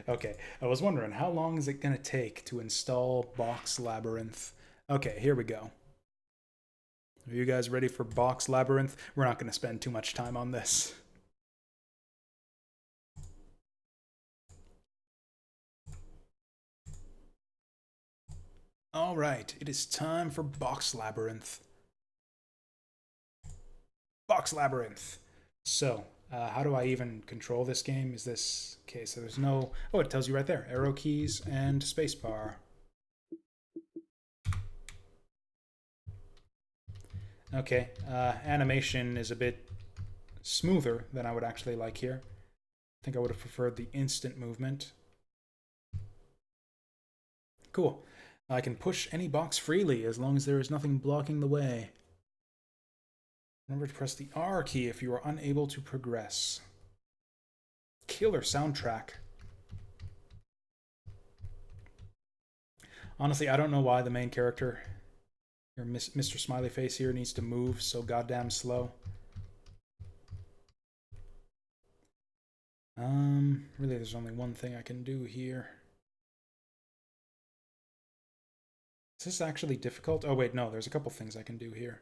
Okay, I was wondering how long is it gonna take to install Box Labyrinth? Okay, here we go. Are you guys ready for Box Labyrinth? We're not gonna spend too much time on this. All right, it is time for Box Labyrinth. Box Labyrinth. So, how do I even control this game? Is this okay? So there's no. Oh, it tells you right there: arrow keys and spacebar. Okay, animation is a bit smoother than I would actually like here. I think I would have preferred the instant movement. Cool. I can push any box freely as long as there is nothing blocking the way. Remember to press the R key if you are unable to progress. Killer soundtrack. Honestly, I don't know why the main character, Mr. Smiley Face here, needs to move so goddamn slow. Really, there's only one thing I can do here. Is this actually difficult? Oh, wait, no, there's a couple things I can do here.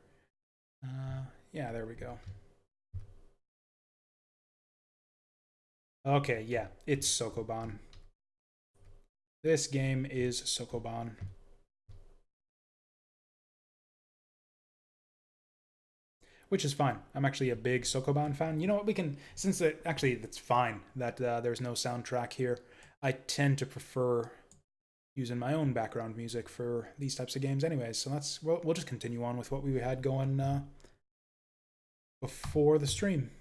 Yeah, there we go. Okay, yeah, it's Sokoban. This game is Sokoban. Which is fine. I'm actually a big Sokoban fan. You know what? We can, since it actually, it's fine that there's no soundtrack here. I tend to prefer using my own background music for these types of games, anyways. So we'll just continue on with what we had going before the stream.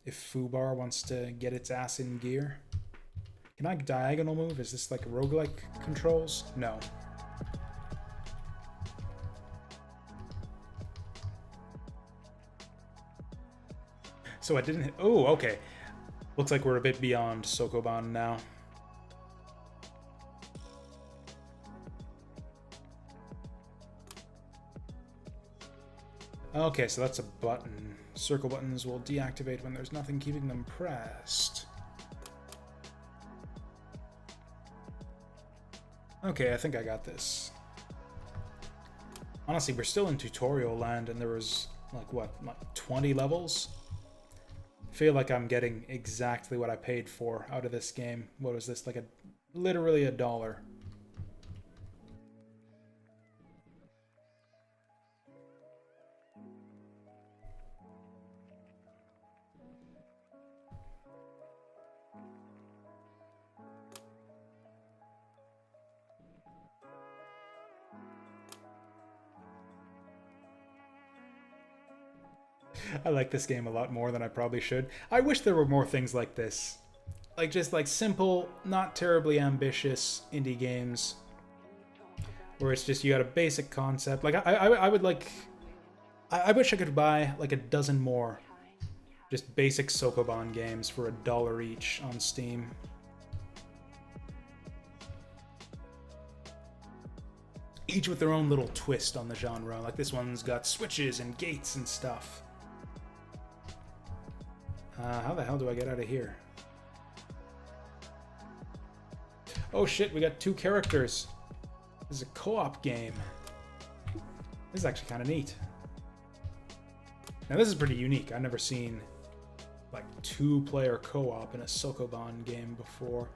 If Fubar wants to get its ass in gear. Can I diagonal move? Is this like roguelike controls? No. So I didn't hit. Oh, okay. Looks like we're a bit beyond Sokoban now. Okay, so that's a button. Circle buttons will deactivate when there's nothing keeping them pressed. Okay, I think I got this. Honestly, we're still in tutorial land and there was, like, what, like 20 levels? I feel like I'm getting exactly what I paid for out of this game. What was this, like literally $1? I like this game a lot more than I probably should. I wish there were more things like this. Like, just like simple, not terribly ambitious indie games where it's just you got a basic concept. Like, I would like. I wish I could buy like a dozen more just basic Sokoban games for $1 each on Steam. Each with their own little twist on the genre. Like this one's got switches and gates and stuff. How the hell do I get out of here? Oh shit, we got 2 characters. This is a co-op game. This is actually kind of neat. Now this is pretty unique. I've never seen like 2-player co-op in a Sokoban game before.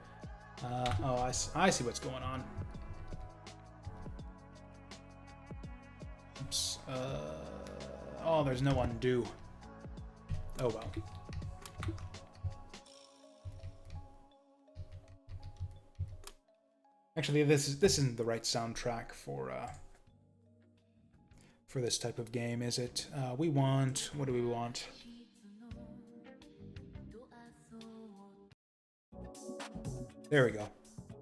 Oh, I see what's going on. Oops. Oh, there's no undo. Oh well. Actually, this isn't the right soundtrack for this type of game, is it? We want, what do we want? There we go.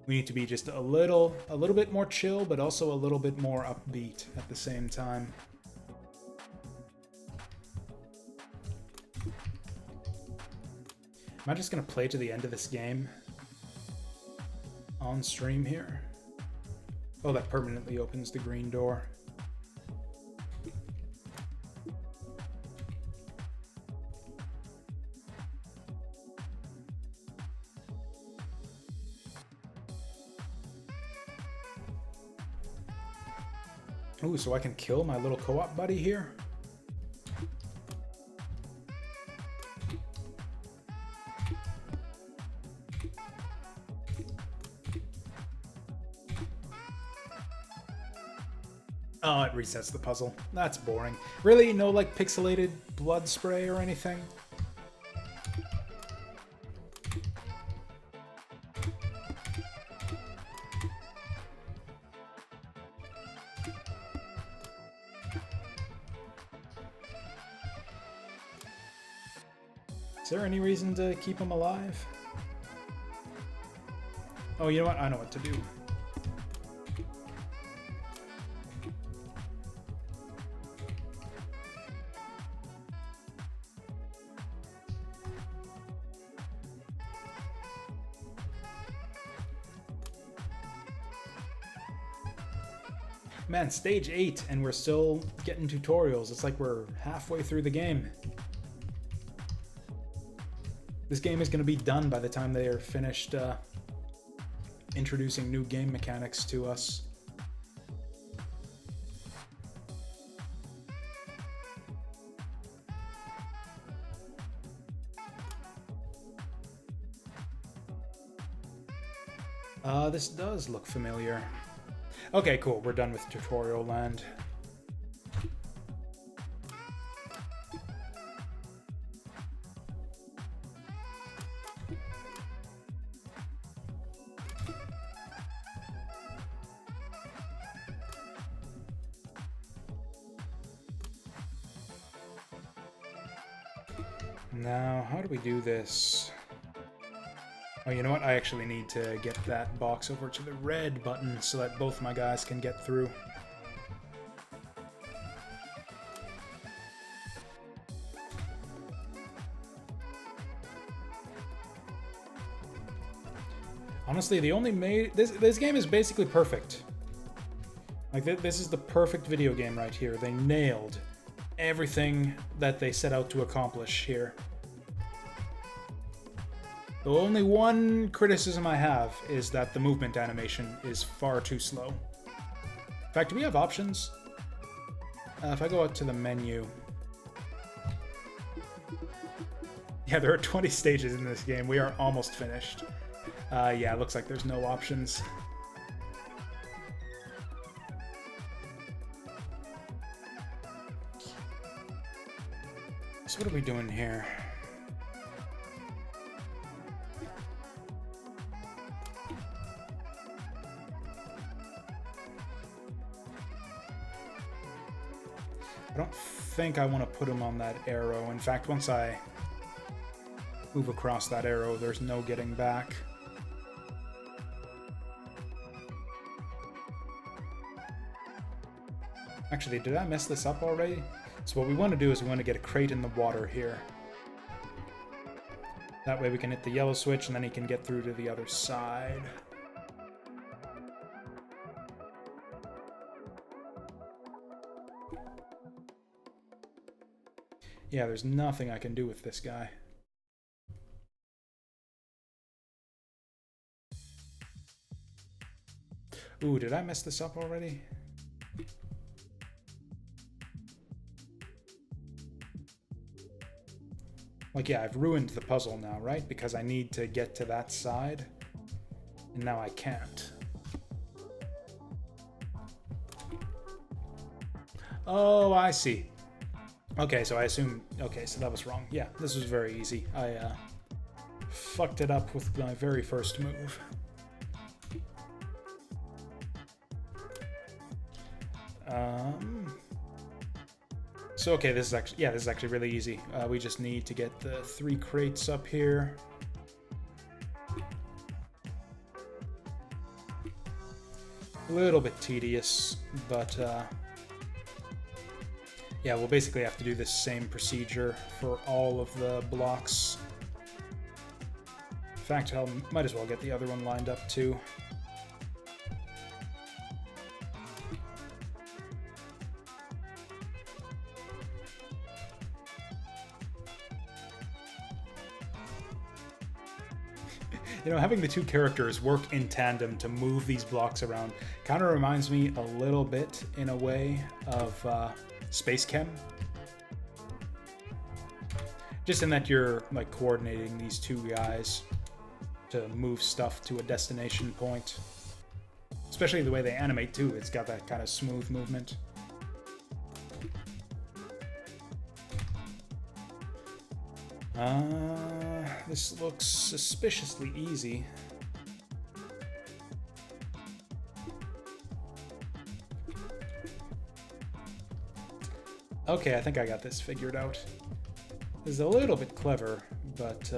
We need to be just a little bit more chill, but also a little bit more upbeat at the same time. Am I just gonna play to the end of this game on stream here? Oh, that permanently opens the green door. Ooh, so I can kill my little co-op buddy here? Oh, it resets the puzzle. That's boring. Really? No, like, pixelated blood spray or anything? Is there any reason to keep him alive? Oh, you know what? I know what to do. Man, stage 8, and we're still getting tutorials. It's like we're halfway through the game. This game is going to be done by the time they are finished introducing new game mechanics to us. This does look familiar. Okay, cool. We're done with tutorial land. Now, how do we do this? Oh, you know what? I actually need to get that box over to the red button so that both my guys can get through. Honestly, the only this game is basically perfect. Like, this is the perfect video game right here. They nailed everything that they set out to accomplish here. The only one criticism I have is that the movement animation is far too slow. In fact, do we have options? If I go out to the menu... Yeah, there are 20 stages in this game. We are almost finished. Yeah, it looks like there's no options. So what are we doing here? I don't think I want to put him on that arrow. In fact, once I move across that arrow, there's no getting back. Actually, did I mess this up already? So what we want to do is we want to get a crate in the water here. That way we can hit the yellow switch and then he can get through to the other side. Yeah, there's nothing I can do with this guy. Ooh, did I mess this up already? Like, yeah, I've ruined the puzzle now, right? Because I need to get to that side, and now I can't. Oh, I see. Okay, so I assume... Okay, so that was wrong. Yeah, this was very easy. I fucked it up with my very first move. So okay, this is actually really easy. We just need to get the 3 crates up here. A little bit tedious, but yeah, we'll basically have to do this same procedure for all of the blocks. In fact, I might as well get the other one lined up too. You know, having the two characters work in tandem to move these blocks around kind of reminds me a little bit, in a way, of Space Chem. Just in that you're, like, coordinating these two guys to move stuff to a destination point. Especially the way they animate, too. It's got that kind of smooth movement. This looks suspiciously easy. Okay, I think I got this figured out. This is a little bit clever, but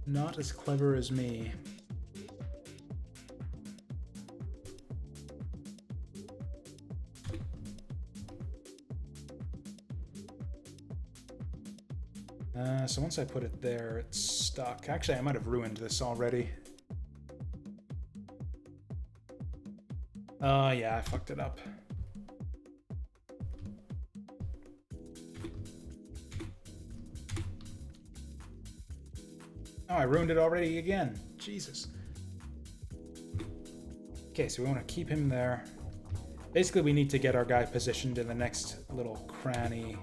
not as clever as me. So once I put it there, it's stuck. Actually, I might have ruined this already. Yeah, I fucked it up. Oh, I ruined it already again. Jesus. Okay, so we want to keep him there. Basically, we need to get our guy positioned in the next little cranny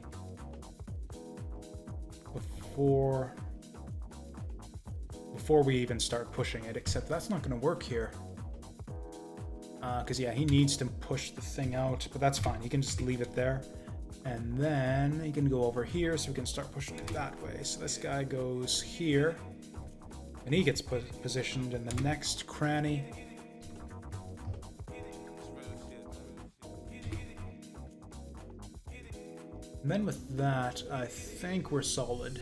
before we even start pushing it, except that's not going to work here. Because, yeah, he needs to push the thing out, but that's fine. He can just leave it there. And then he can go over here, so we can start pushing it that way. So this guy goes here, and he gets positioned in the next cranny. And then with that, I think we're solid.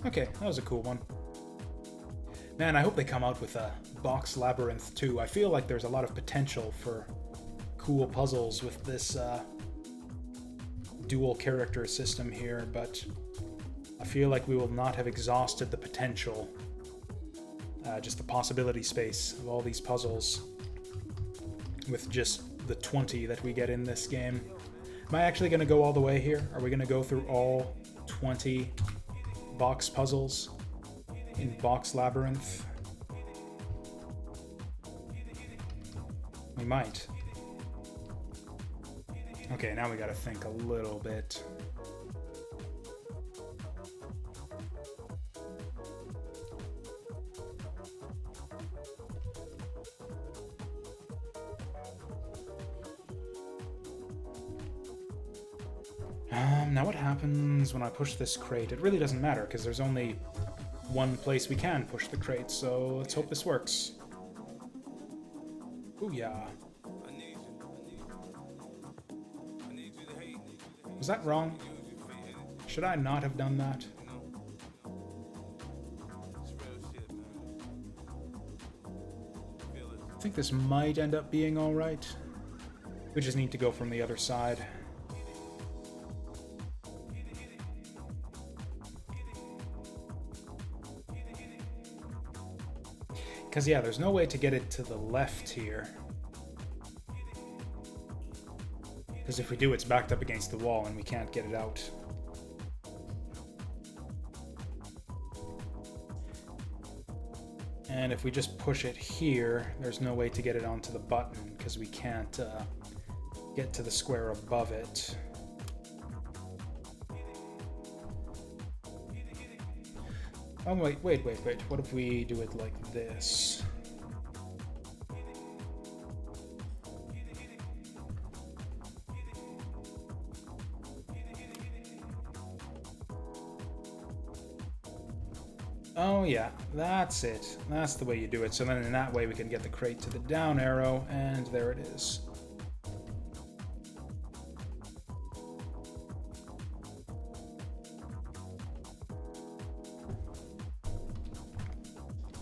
Okay, that was a cool one. Man, I hope they come out with a box Labyrinth too. I feel like there's a lot of potential for cool puzzles with this dual character system here, but I feel like we will not have exhausted the potential, just the possibility space of all these puzzles with just the 20 that we get in this game. Am I actually going to go all the way here? Are we going to go through all 20 box puzzles in box Labyrinth? We might. Okay, now we gotta think a little bit. Now what happens when I push this crate? It really doesn't matter, because there's only one place we can push the crate, so let's hope this works. Ooh, yeah. Was that wrong? Should I not have done that? I think this might end up being alright. We just need to go from the other side. Because, yeah, there's no way to get it to the left here. Because if we do, it's backed up against the wall and we can't get it out. And if we just push it here, there's no way to get it onto the button because we can't get to the square above it. Oh, wait. What if we do it like this? Oh yeah, that's it. That's the way you do it. So then in that way we can get the crate to the down arrow, and there it is.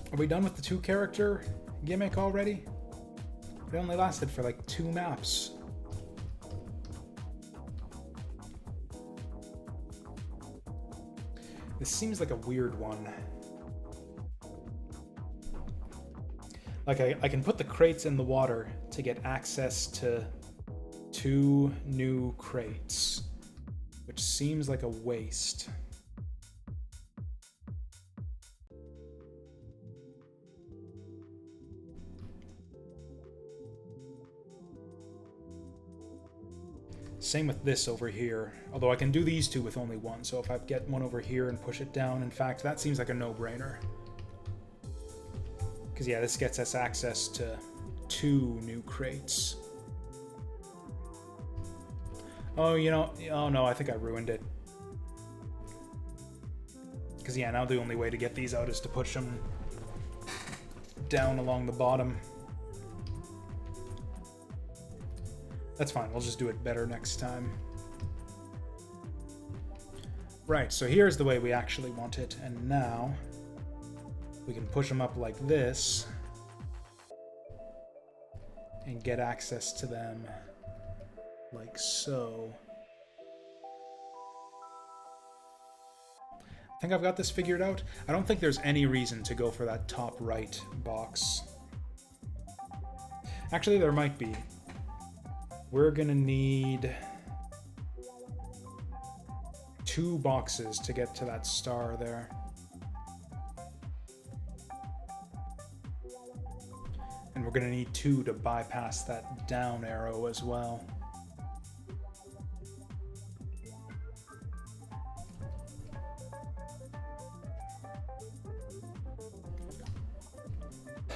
Are we done with the 2-character gimmick already? It only lasted for like 2 maps. This seems like a weird one. Like I can put the crates in the water to get access to 2 new crates, which seems like a waste. Same with this over here, although I can do these 2 with only 1, so if I get one over here and push it down, in fact, that seems like a no-brainer. Because yeah, this gets us access to 2 new crates. Oh, you know, oh no, I think I ruined it. Because yeah, now the only way to get these out is to push them down along the bottom. That's fine, we'll just do it better next time. Right, so here's the way we actually want it, and now we can push them up like this and get access to them like so. I think I've got this figured out. I don't think there's any reason to go for that top right box. Actually, there might be. We're gonna need 2 boxes to get to that star there. And we're gonna need 2 to bypass that down arrow as well.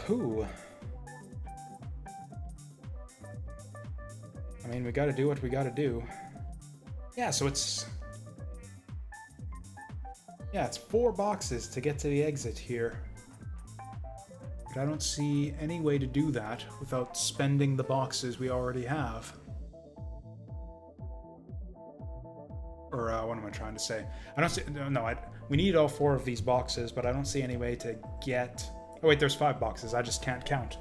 Ooh. I mean, we gotta do what we gotta do. Yeah, so it's 4 boxes to get to the exit here. But I don't see any way to do that without spending the boxes we already have. Or what am I trying to say? I don't see, no, we need all 4 of these boxes, but I don't see any way to get... Oh wait, there's 5 boxes, I just can't count.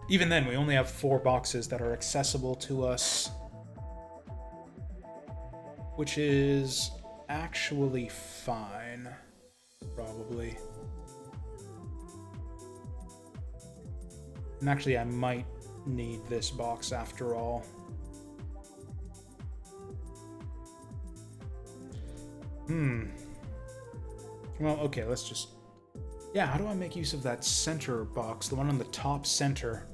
Even then, we only have 4 boxes that are accessible to us, which is actually fine, probably. And actually, I might need this box after all. Well, okay, let's just... Yeah, how do I make use of that center box, the one on the top center?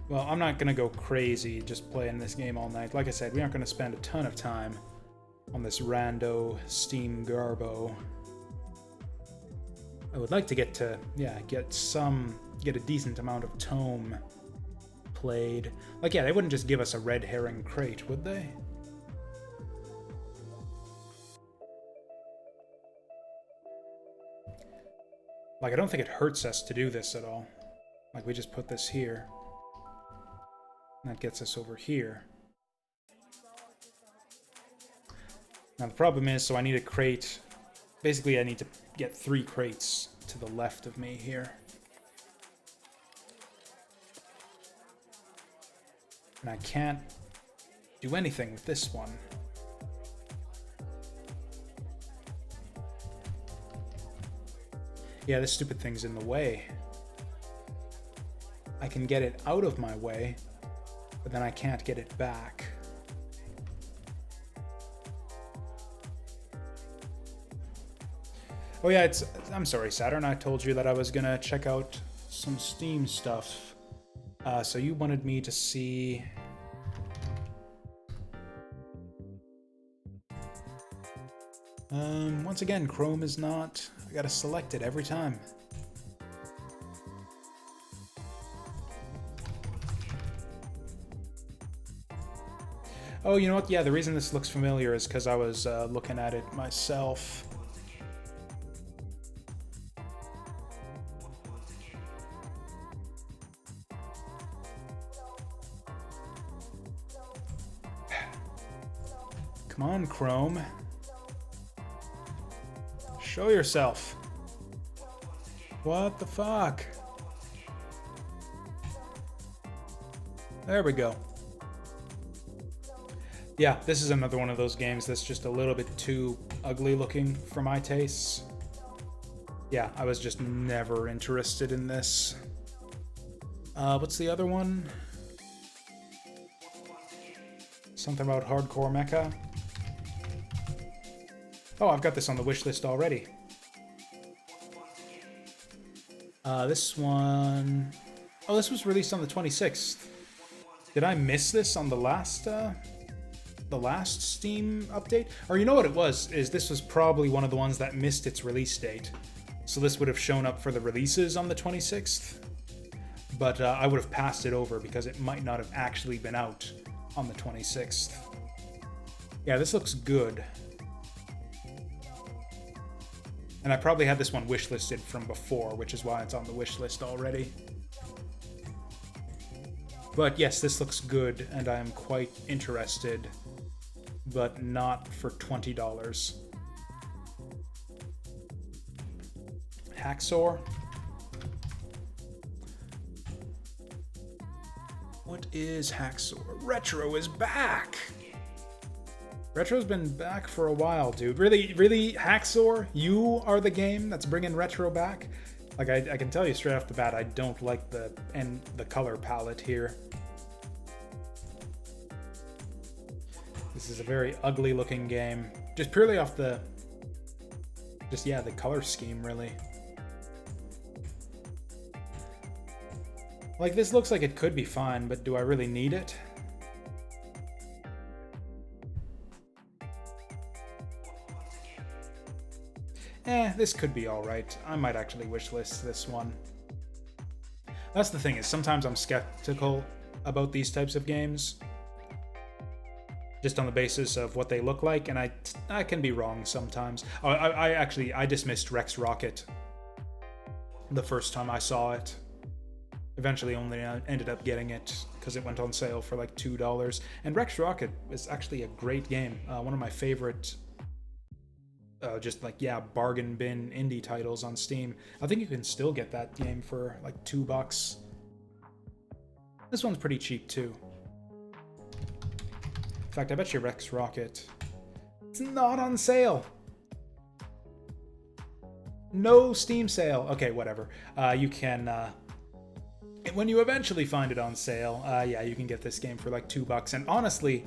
Well, I'm not going to go crazy just playing this game all night. Like I said, we aren't going to spend a ton of time on this rando Steam Garbo. I would like to get to, get a decent amount of tome played. Like, yeah, they wouldn't just give us a red herring crate, would they? Like, I don't think it hurts us to do this at all. Like, we just put this here. That gets us over here. Now the problem is, so I need a crate. Basically, I need to get 3 crates to the left of me here. And I can't do anything with this one. Yeah, this stupid thing's in the way. I can get it out of my way, but then I can't get it back. Oh yeah, I'm sorry, Saturn, I told you that I was gonna check out some Steam stuff. So you wanted me to see... once again, Chrome is not... I gotta select it every time. Oh, you know what? Yeah, the reason this looks familiar is because I was looking at it myself. Come on, Chrome. Show yourself. What the fuck? There we go. Yeah, this is another one of those games that's just a little bit too ugly looking for my tastes. Yeah, I was just never interested in this. What's the other one? Something about hardcore mecha. Oh, I've got this on the wish list already. This one... Oh, this was released on the 26th. Did I miss this on the last Steam update? Or you know what it was, is this was probably one of the ones that missed its release date. So this would have shown up for the releases on the 26th. But I would have passed it over because it might not have actually been out on the 26th. Yeah, this looks good. And I probably had this one wishlisted from before, which is why it's on the wish list already. But yes, this looks good, and I am quite interested, but not for $20. Hacksaw. What is Hacksaw? Retro is back! Retro's been back for a while, dude. Really, Hacksaw? You are the game that's bringing retro back? Like, I can tell you straight off the bat, I don't like the color palette here. This is a very ugly looking game. Just purely off the... Just, yeah, the color scheme, really. Like, this looks like it could be fine, but do I really need it? This could be alright. I might actually wishlist this one. That's the thing, is sometimes I'm skeptical about these types of games. Just on the basis of what they look like, and I can be wrong sometimes. I dismissed Rex Rocket the first time I saw it. Eventually only ended up getting it because it went on sale for like $2. And Rex Rocket is actually a great game. One of my favorite bargain bin indie titles on Steam. I think you can still get that game for like $2. This one's pretty cheap too. In fact, I bet you Rex Rocket... It's not on sale! No Steam sale! Okay, whatever. You can... when you eventually find it on sale, yeah, you can get this game for like $2. And honestly,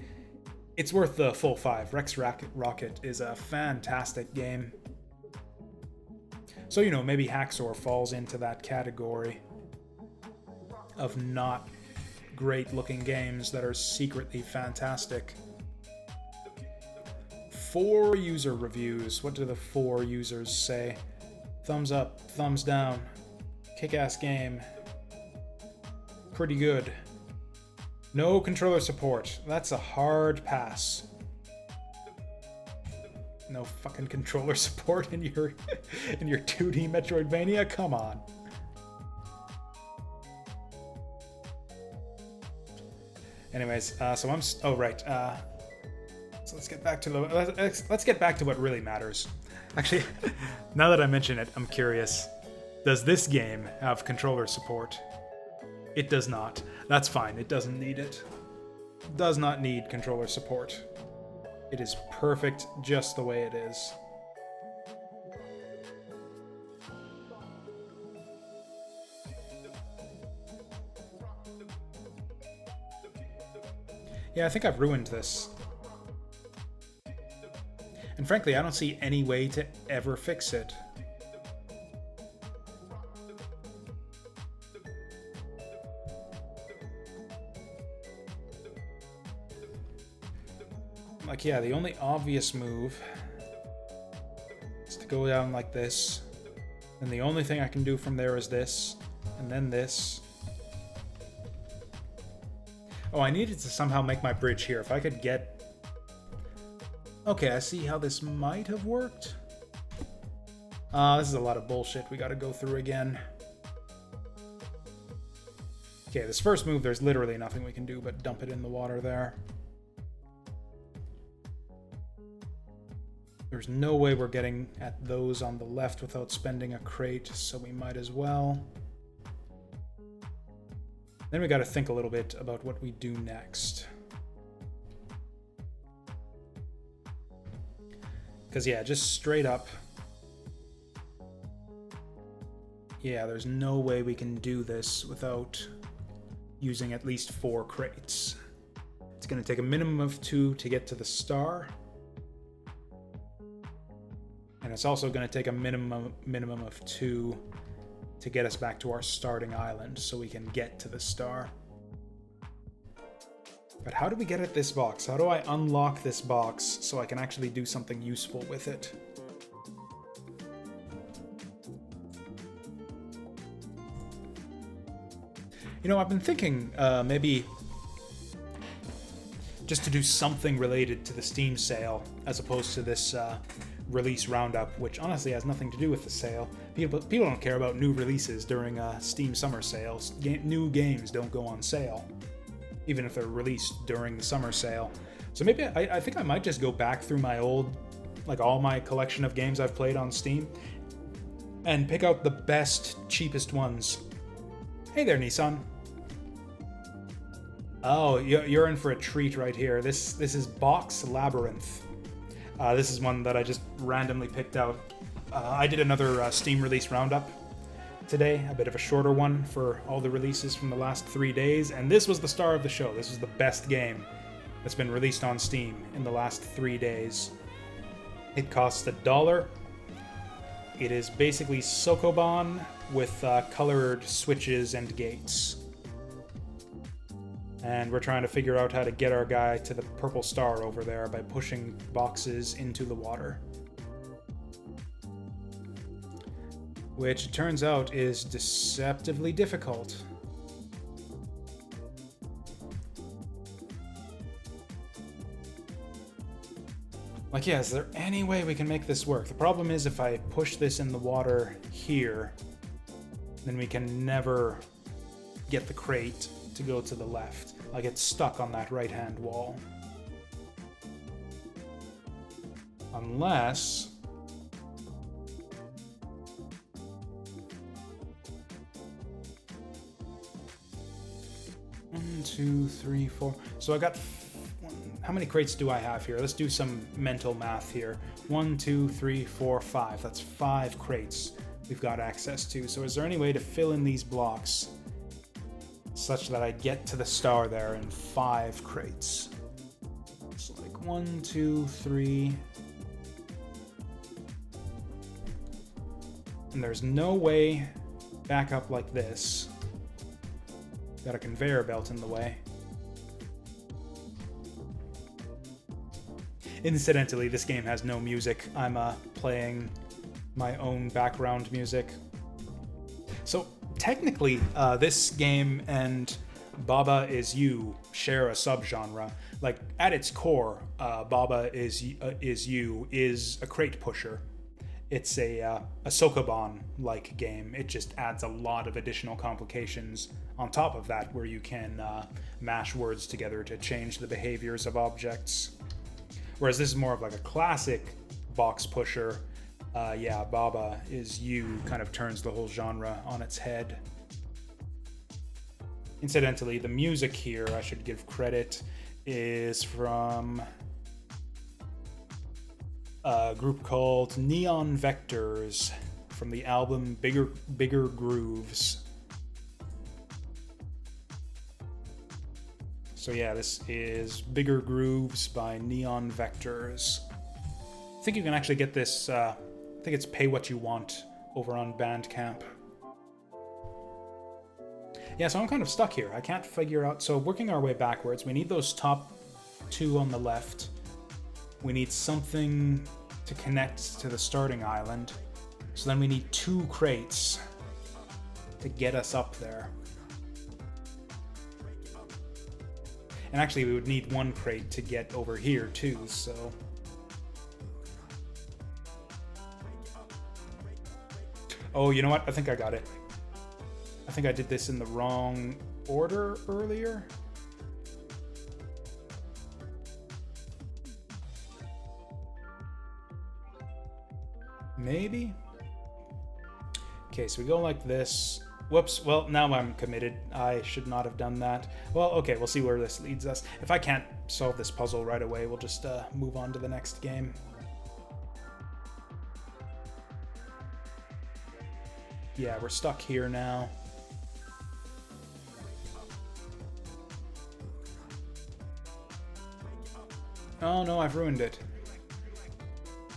it's worth the full $5. Rex Rocket is a fantastic game. So, you know, maybe Hacksaw falls into that category of not great looking games that are secretly fantastic. 4 user reviews. What do the 4 users say? Thumbs up, thumbs down. Kick-ass game. Pretty good. No controller support. That's a hard pass. No fucking controller support in your 2D Metroidvania? Come on. Anyways, so I'm... Oh, right. So let's get back to let's get back to what really matters. Actually, now that I mention it, I'm curious. Does this game have controller support? It does not. That's fine. It doesn't need it. Does not need controller support. It is perfect just the way it is. Yeah, I think I've ruined this. And frankly, I don't see any way to ever fix it. Like, yeah, the only obvious move is to go down like this. And the only thing I can do from there is this. And then this. Oh, I needed to somehow make my bridge here. If I could get... Okay, I see how this might have worked. This is a lot of bullshit we gotta go through again. Okay, this first move, there's literally nothing we can do but dump it in the water there. There's no way we're getting at those on the left without spending a crate, so we might as well. Then we gotta think a little bit about what we do next. Because, yeah, just straight up. Yeah, there's no way we can do this without using at least 4 crates. It's going to take a minimum of 2 to get to the star. And it's also going to take a minimum of 2 to get us back to our starting island so we can get to the star. But how do we get at this box? How do I unlock this box so I can actually do something useful with it? You know, I've been thinking maybe just to do something related to the Steam sale as opposed to this release roundup, which honestly has nothing to do with the sale. People don't care about new releases during Steam summer sales. New games don't go on sale, even if they're released during the summer sale. So maybe I think I might just go back through my old, like all my collection of games I've played on Steam and pick out the best, cheapest ones. Hey there, Nissan. Oh, you're in for a treat right here. This is Box Labyrinth. This is one that I just randomly picked out. I did another Steam release roundup today, a bit of a shorter one for all the releases from the last 3 days, and this was the star of the show. This was the best game that's been released on Steam in the last 3 days. It costs $1. It is basically Sokoban with colored switches and gates. And we're trying to figure out how to get our guy to the purple star over there by pushing boxes into the water. Which it turns out is deceptively difficult. Like, yeah, is there any way we can make this work? The problem is if I push this in the water here, then we can never get the crate to go to the left. I'll get stuck on that right-hand wall. Unless... One, two, three, four. So I got... How many crates do I have here? Let's do some mental math here. 1, 2, 3, 4, 5. That's 5 crates we've got access to. So is there any way to fill in these blocks such that I get to the star there in 5 crates? It's like 1, 2, 3. And there's no way back up like this. Got a conveyor belt in the way. Incidentally, this game has no music. I'm playing my own background music. So technically, this game and Baba Is You share a subgenre. Like at its core, Baba Is You is a crate pusher. It's a Sokoban-like game. It just adds a lot of additional complications on top of that, where you can mash words together to change the behaviors of objects. Whereas this is more of like a classic box pusher. Yeah, Baba Is You kind of turns the whole genre on its head. Incidentally, the music here, I should give credit, is from a group called Neon Vectors from the album Bigger Grooves. So yeah, this is Bigger Grooves by Neon Vectors. I think you can actually get this, I think it's Pay What You Want over on Bandcamp. Yeah, so I'm kind of stuck here. I can't figure out, so working our way backwards, we need those top 2 on the left. We need something to connect to the starting island. So then we need 2 crates to get us up there. And actually, we would need 1 crate to get over here, too, so... Oh, you know what? I think I got it. I think I did this in the wrong order earlier. Maybe? Okay, so we go like this. Whoops, well, now I'm committed. I should not have done that. Well, okay, we'll see where this leads us. If I can't solve this puzzle right away, we'll just move on to the next game. Yeah, we're stuck here now. Oh no, I've ruined it.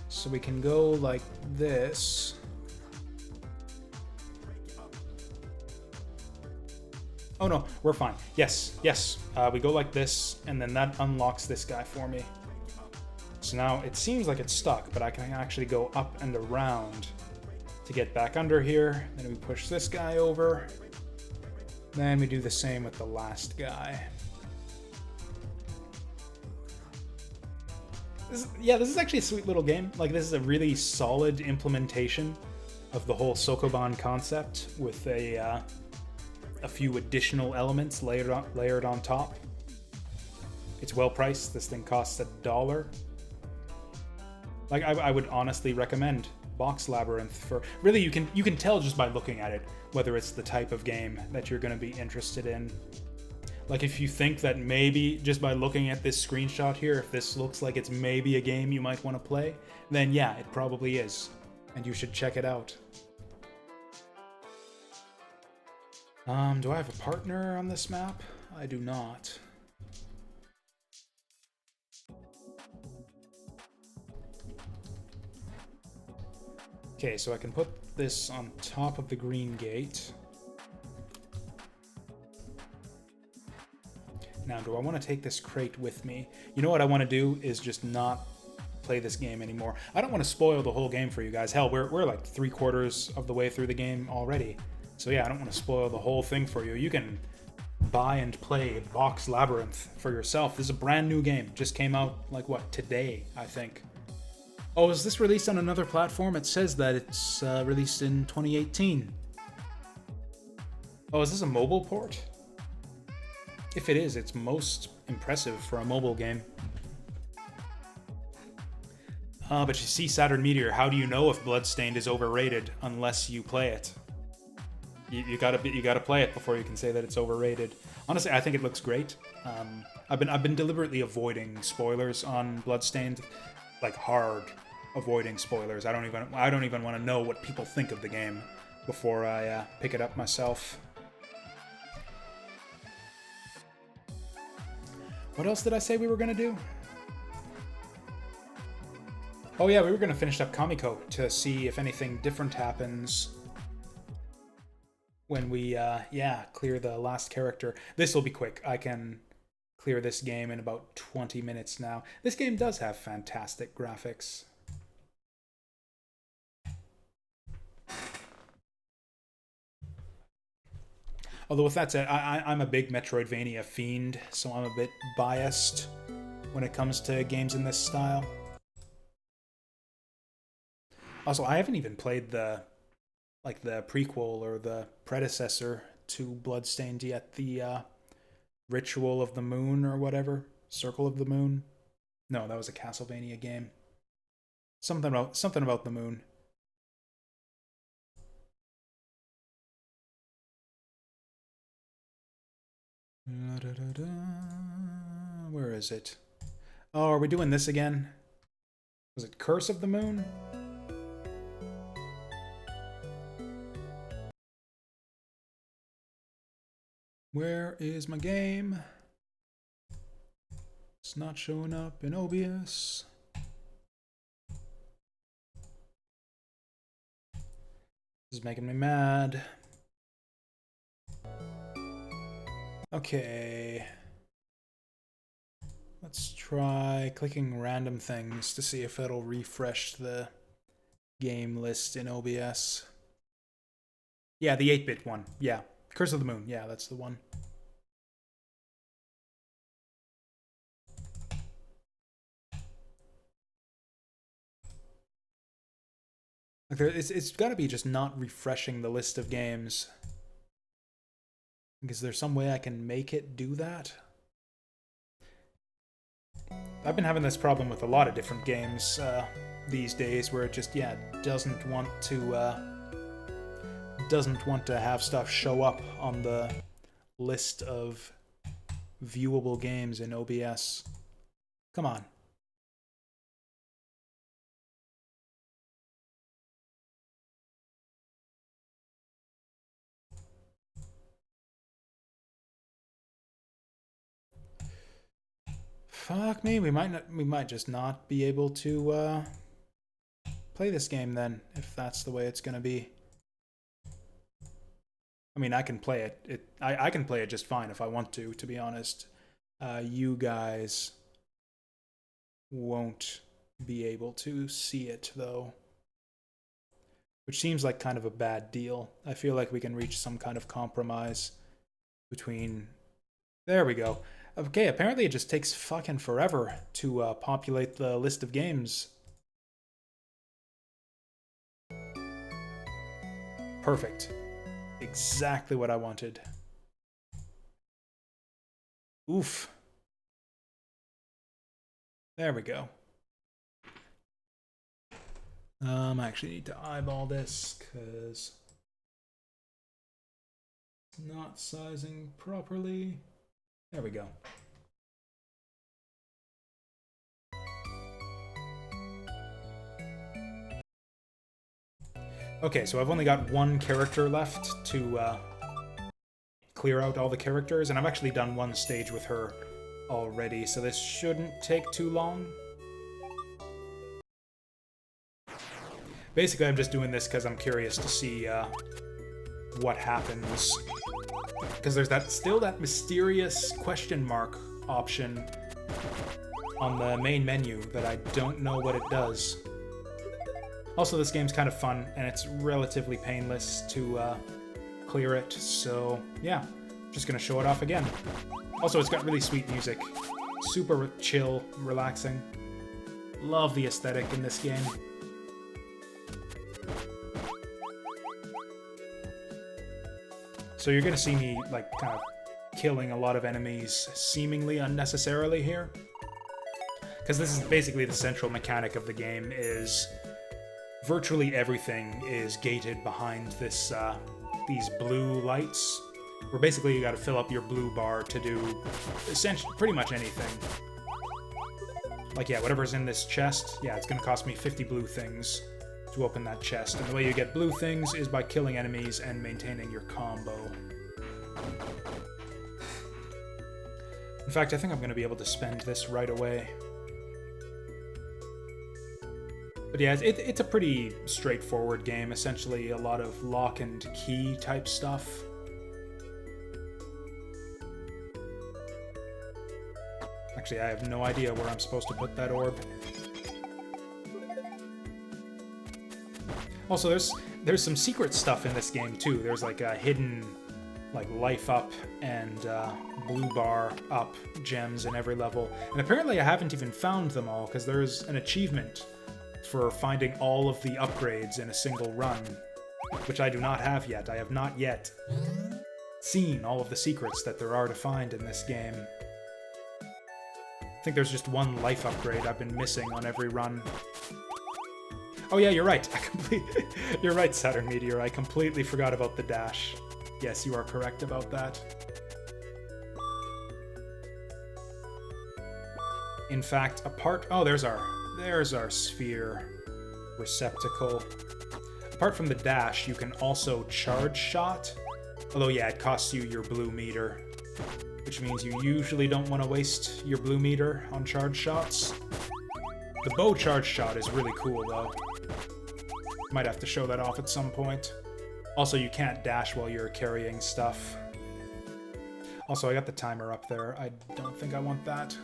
So we can go like this. Oh no, we're fine. Yes, yes. We go like this, and then that unlocks this guy for me. So now it seems like it's stuck, but I can actually go up and around to get back under here. Then we push this guy over. Then we do the same with the last guy. This is actually a sweet little game. Like, this is a really solid implementation of the whole Sokoban concept with a few additional elements layered on top. It's well priced. This thing costs $1. Like, I would honestly recommend Box Labyrinth for... Really, you can tell just by looking at it whether it's the type of game that you're going to be interested in. Like, if you think that maybe, just by looking at this screenshot here, if this looks like it's maybe a game you might want to play, then yeah, it probably is. And you should check it out. Do I have a partner on this map? I do not. Okay, so I can put this on top of the green gate. Now, do I want to take this crate with me? You know what I want to do is just not play this game anymore. I don't want to spoil the whole game for you guys. Hell, we're like 3/4 of the way through the game already. So yeah, I don't want to spoil the whole thing for you. You can buy and play Box Labyrinth for yourself. This is a brand new game. Just came out, like, what, today, I think. Oh, is this released on another platform? It says that it's released in 2018. Oh, is this a mobile port? If it is, it's most impressive for a mobile game. But you see, Saturn Meteor, how do you know if Bloodstained is overrated unless you play it? You gotta play it before you can say that it's overrated. Honestly, I think it looks great. I've been deliberately avoiding spoilers on Bloodstained, like hard avoiding spoilers. I don't even want to know what people think of the game before I pick it up myself. What else did I say we were gonna do? Oh yeah, we were gonna finish up KAMIKO to see if anything different happens when we clear the last character. This will be quick. I can clear this game in about 20 minutes now. This game does have fantastic graphics. Although with that said, I'm a big Metroidvania fiend, so I'm a bit biased when it comes to games in this style. Also, I haven't even played the prequel or the predecessor to Bloodstained yet, the Ritual of the Moon or whatever, Circle of the Moon. No, that was a Castlevania game. Something about the moon. Where is it? Oh, are we doing this again? Was it Curse of the Moon? Where is my game? It's not showing up in OBS. This is making me mad. Okay. Let's try clicking random things to see if it'll refresh the game list in OBS. Yeah, the 8-bit one. Yeah. Curse of the Moon. Yeah, that's the one. Like, it's got to be just not refreshing the list of games. Is there some way I can make it do that? I've been having this problem with a lot of different games these days, where it just doesn't want to have stuff show up on the list of viewable games in OBS. Come on. Fuck me, we might just not be able to play this game then, if that's the way it's gonna be. I mean, I can play it. I can play it just fine if I want to be honest. You guys won't be able to see it, though. Which seems like kind of a bad deal. I feel like we can reach some kind of compromise between... There we go. Okay, apparently it just takes fucking forever to populate the list of games. Perfect. Exactly what I wanted. Oof. There we go. I actually need to eyeball this because it's not sizing properly. There we go. Okay, so I've only got one character left to clear out all the characters, and I've actually done one stage with her already, so this shouldn't take too long. Basically, I'm just doing this because I'm curious to see what happens. Because there's still that mysterious question mark option on the main menu that I don't know what it does. Also, this game's kind of fun, and it's relatively painless to clear it, so yeah, just gonna show it off again. Also, it's got really sweet music. Super chill, relaxing. Love the aesthetic in this game. So you're gonna see me, like, kind of killing a lot of enemies seemingly unnecessarily here. Because this is basically the central mechanic of the game, is virtually everything is gated behind this, these blue lights. Where basically you gotta fill up your blue bar to do essentially pretty much anything. Like, yeah, whatever's in this chest, yeah, it's gonna cost me 50 blue things to open that chest. And the way you get blue things is by killing enemies and maintaining your combo. In fact, I think I'm gonna be able to spend this right away. But yeah, it's a pretty straightforward game. Essentially a lot of lock and key type stuff. Actually, I have no idea where I'm supposed to put that orb. Also, there's some secret stuff in this game too. There's like a hidden, like, life up and blue bar up gems in every level. And apparently I haven't even found them all, because there's an achievement for finding all of the upgrades in a single run, which I do not have yet. I have not yet seen all of the secrets that there are to find in this game. I think there's just one life upgrade I've been missing on every run. Oh yeah, you're right. You're right, Saturn Meteor. I completely forgot about the dash. Yes, you are correct about that. In fact, oh, there's our sphere receptacle. Apart from the dash, you can also charge shot. Although, yeah, it costs you your blue meter, which means you usually don't want to waste your blue meter on charge shots. The bow charge shot is really cool, though. Might have to show that off at some point. Also, you can't dash while you're carrying stuff. Also, I got the timer up there. I don't think I want that.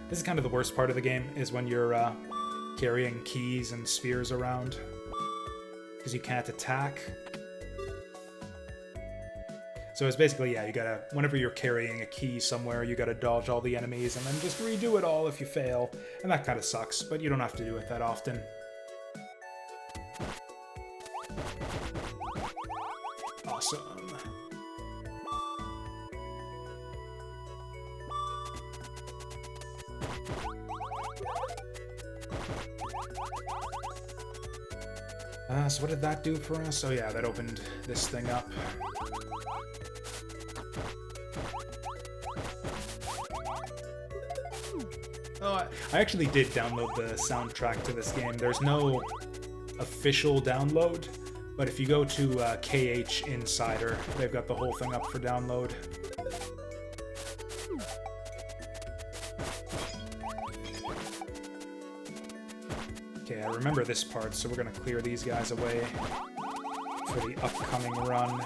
This is kind of the worst part of the game, is when you're carrying keys and spheres around. Because you can't attack. So it's basically, yeah, you gotta, whenever you're carrying a key somewhere, you gotta dodge all the enemies and then just redo it all if you fail. And that kind of sucks, but you don't have to do it that often. Awesome. So what did that do for us? Oh yeah, that opened this thing up. Oh, I actually did download the soundtrack to this game. There's no official download, But if you go to KH Insider, they've got the whole thing up for download. Okay, I remember this part, so we're gonna clear these guys away for the upcoming run.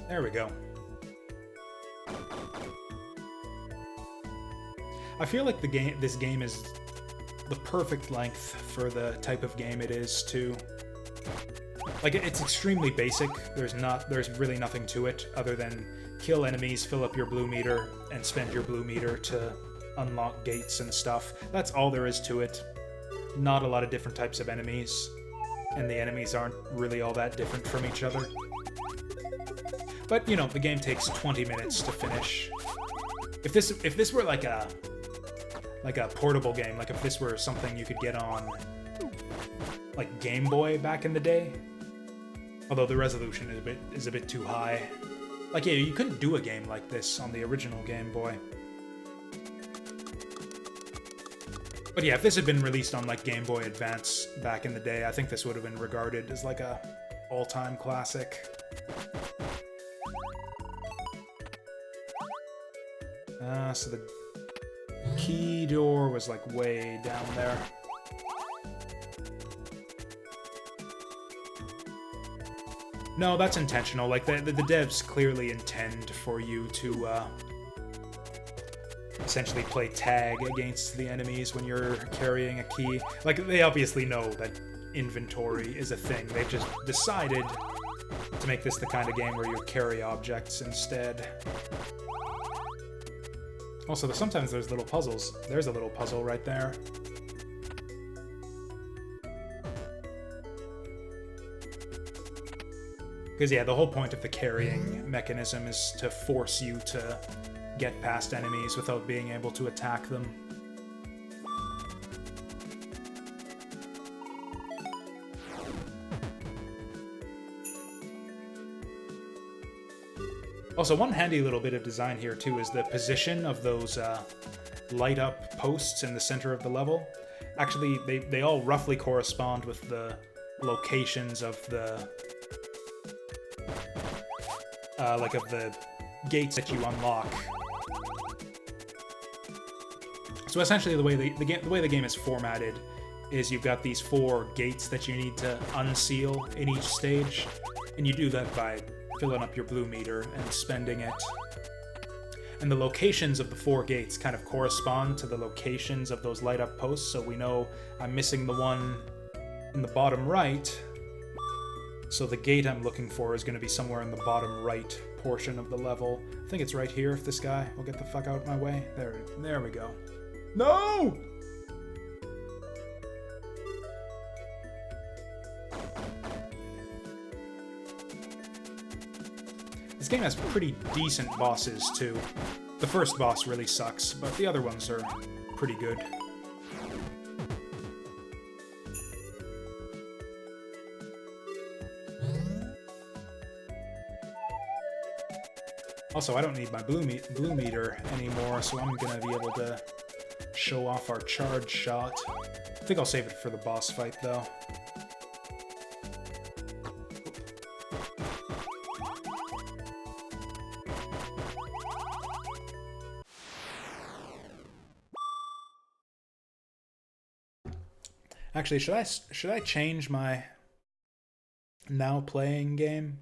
There we go. I feel like this game is the perfect length for the type of game it is, too. Like, it's extremely basic. There's really nothing to it other than kill enemies, fill up your blue meter, and spend your blue meter to unlock gates and stuff. That's all there is to it. Not a lot of different types of enemies, and the enemies aren't really all that different from each other. But, you know, the game takes 20 minutes to finish. If this were like a portable game, like if this were something you could get on like Game Boy back in the day, although the resolution is a bit too high. Like, yeah, you couldn't do a game like this on the original Game Boy. But yeah, if this had been released on like Game Boy Advance back in the day, I think this would have been regarded as like a all-time classic. So the key door was like way down there. No, that's intentional. Like the devs clearly intend for you to essentially play tag against the enemies when you're carrying a key. Like, they obviously know that inventory is a thing. They've just decided to make this the kind of game where you carry objects instead. Also, sometimes there's little puzzles. There's a little puzzle right there. Because, yeah, the whole point of the carrying mechanism is to force you to get past enemies without being able to attack them. Also, one handy little bit of design here, too, is the position of those light-up posts in the center of the level. Actually, they all roughly correspond with the locations of the of the gates that you unlock. So essentially, the way the game is formatted is you've got these 4 gates that you need to unseal in each stage, and you do that by filling up your blue meter and spending it. And the locations of the 4 gates kind of correspond to the locations of those light-up posts, so we know I'm missing the one in the bottom right, so the gate I'm looking for is going to be somewhere in the bottom right portion of the level. I think it's right here if this guy will get the fuck out of my way. There we go. No! This game has pretty decent bosses, too. The first boss really sucks, but the other ones are pretty good. Also, I don't need my blue meter anymore, so I'm gonna be able to show off our charge shot. I think I'll save it for the boss fight, though. Actually, should I change my now playing game?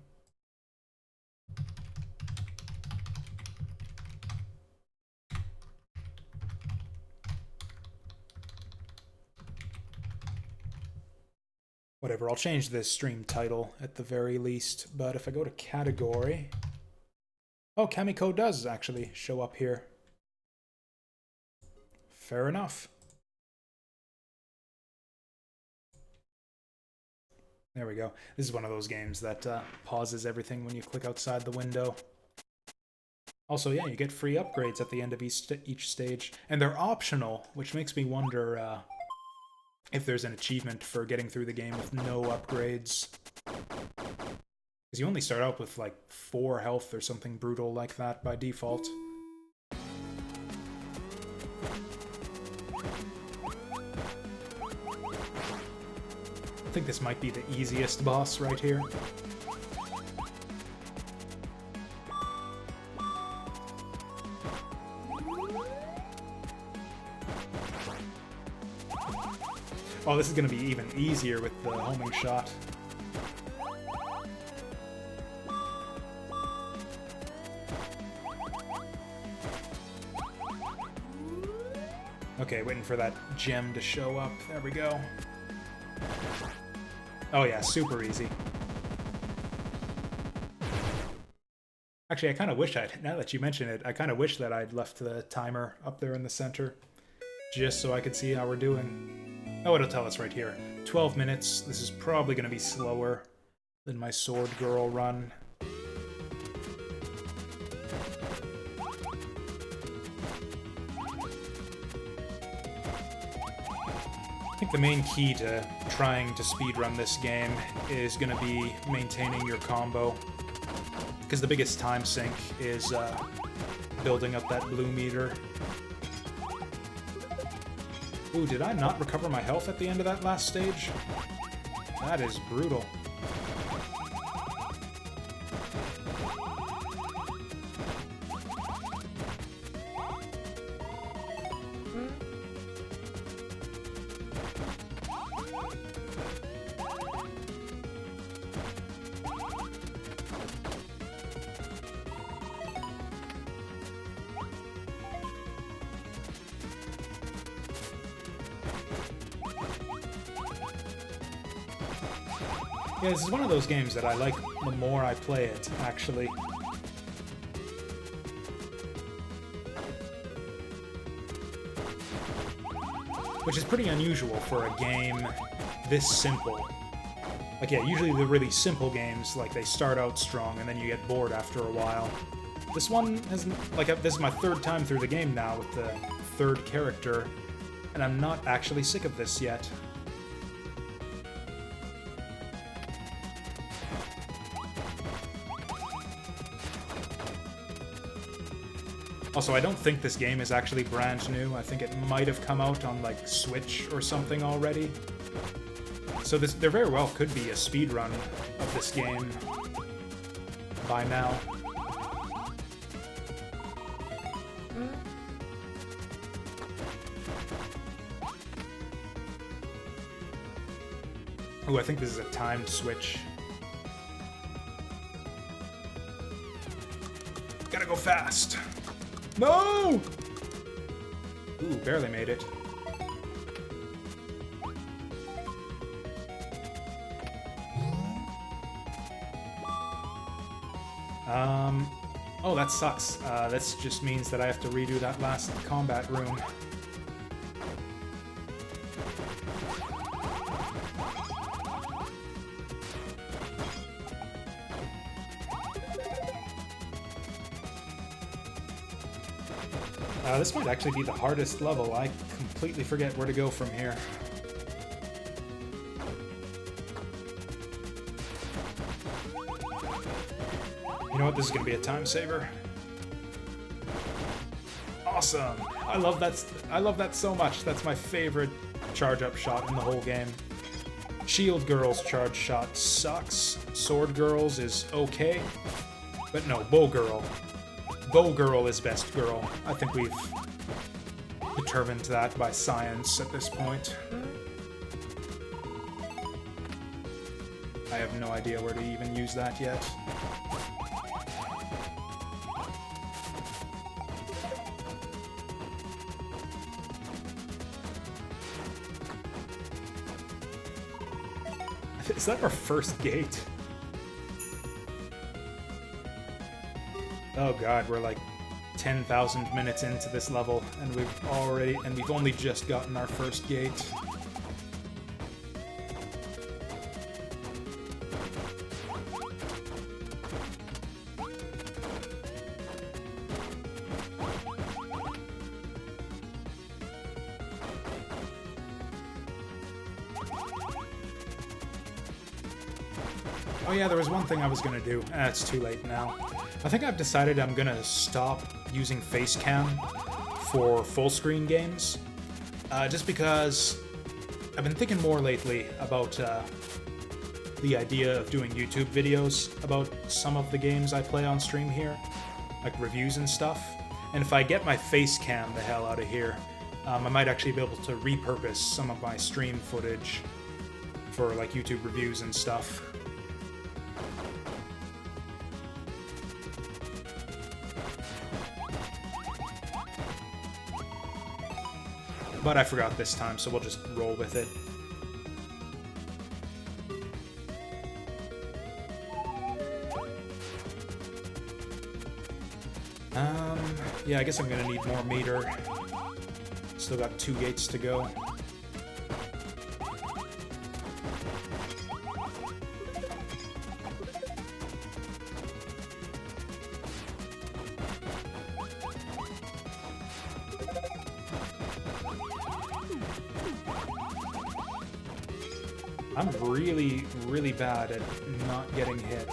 Whatever, I'll change the stream title at the very least, but if I go to category... Oh, KAMIKO does actually show up here. Fair enough. There we go. This is one of those games that pauses everything when you click outside the window. Also, yeah, you get free upgrades at the end of each stage, and they're optional, which makes me wonder if there's an achievement for getting through the game with no upgrades. Because you only start out with like 4 health or something brutal like that by default. I think this might be the easiest boss right here. Oh, this is going to be even easier with the homing shot. Okay, waiting for that gem to show up. There we go. Oh yeah, super easy. Actually, I kind of wish now that you mention it, I kind of wish that I'd left the timer up there in the center, just so I could see how we're doing. Oh, it'll tell us right here. 12 minutes. This is probably going to be slower than my Sword Girl run. I think the main key to trying to speedrun this game is going to be maintaining your combo, because the biggest time sink is building up that blue meter. Ooh, did I not recover my health at the end of that last stage? That is brutal. Yeah, this is one of those games that I like the more I play it, actually. Which is pretty unusual for a game this simple. Like, yeah, usually the really simple games, like, they start out strong and then you get bored after a while. This one hasn't, like, this is my 3rd time through the game now with the 3rd character, and I'm not actually sick of this yet. Also, I don't think this game is actually brand new. I think it might have come out on, like, Switch or something already. So there very well could be a speedrun of this game by now. Ooh, I think this is a timed switch. Gotta go fast! No! Ooh, barely made it. Oh, that sucks. This just means that I have to redo that last combat room. This might actually be the hardest level. I completely forget where to go from here. You know what? This is going to be a time saver. Awesome! I love that so much. That's my favorite charge-up shot in the whole game. Shield Girl's charge shot sucks. Sword Girl's is okay. But no, Bow Girl. Bow Girl is best girl. I think we've determined that by science at this point. I have no idea where to even use that yet. Is that our first gate? Oh god, we're like 10,000 minutes into this level, and we've only just gotten our first gate. Oh yeah, there was one thing I was gonna do. It's too late now. I think I've decided I'm gonna stop using face cam for full screen games. Just because I've been thinking more lately about the idea of doing YouTube videos about some of the games I play on stream here, like reviews and stuff. And if I get my face cam the hell out of here, I might actually be able to repurpose some of my stream footage for like YouTube reviews and stuff. But I forgot this time, so we'll just roll with it. Yeah, I guess I'm gonna need more meter. Still got 2 gates to go. I'm really, really bad at not getting hit.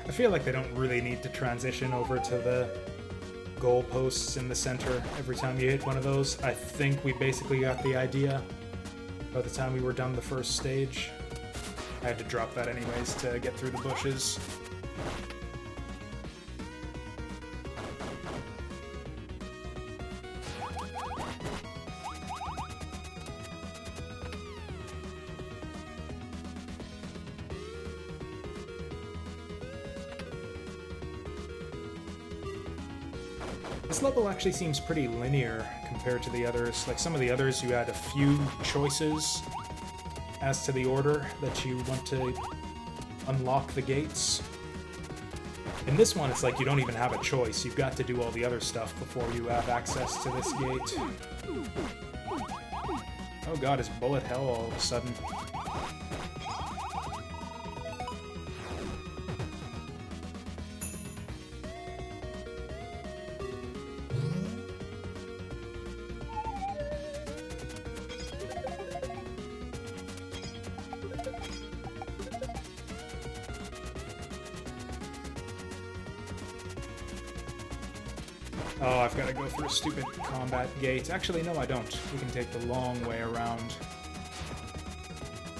I feel like they don't really need to transition over to the goalposts in the center every time you hit one of those. I think we basically got the idea by the time we were done the first stage. I had to drop that anyways to get through the bushes. This level actually seems pretty linear compared to the others. Like some of the others, you had a few choices as to the order that you want to unlock the gates. In this one, it's like you don't even have a choice. You've got to do all the other stuff before you have access to this gate. Oh god, is bullet hell all of a sudden? Oh, I've got to go through a stupid combat gate. Actually, no, I don't. We can take the long way around.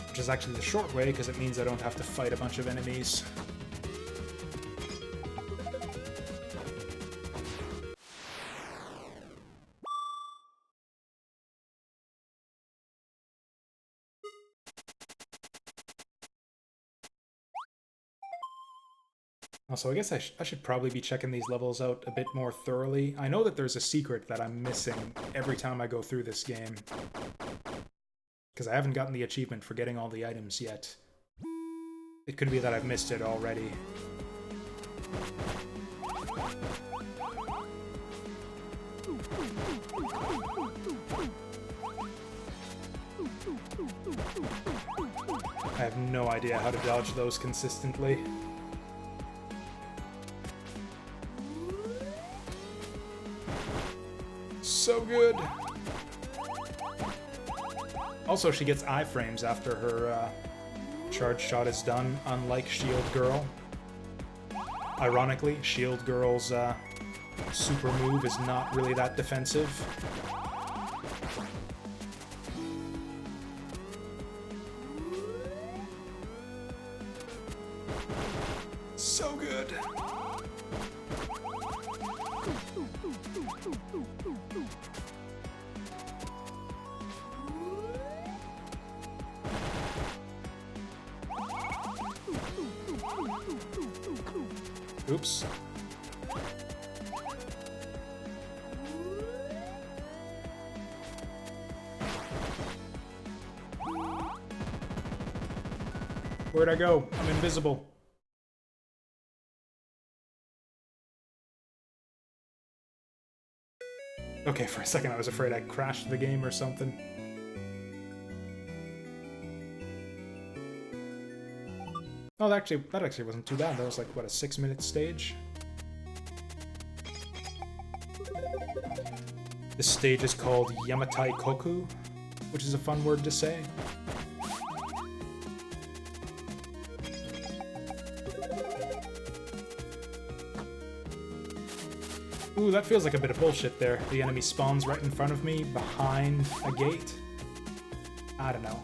Which is actually the short way, because it means I don't have to fight a bunch of enemies. Also, I guess I should probably be checking these levels out a bit more thoroughly. I know that there's a secret that I'm missing every time I go through this game. Because I haven't gotten the achievement for getting all the items yet. It could be that I've missed it already. I have no idea how to dodge those consistently. So good. Also, she gets iframes after her charge shot is done, unlike Shield Girl. Ironically, Shield Girl's super move is not really that defensive. So good. Oops. Where'd I go? I'm invisible. Okay, for a second I was afraid I crashed the game or something. Oh, that actually wasn't too bad. That was like, what, a 6-minute stage? This stage is called Yamatai Koku, which is a fun word to say. Ooh, that feels like a bit of bullshit there. The enemy spawns right in front of me, behind a gate. I don't know.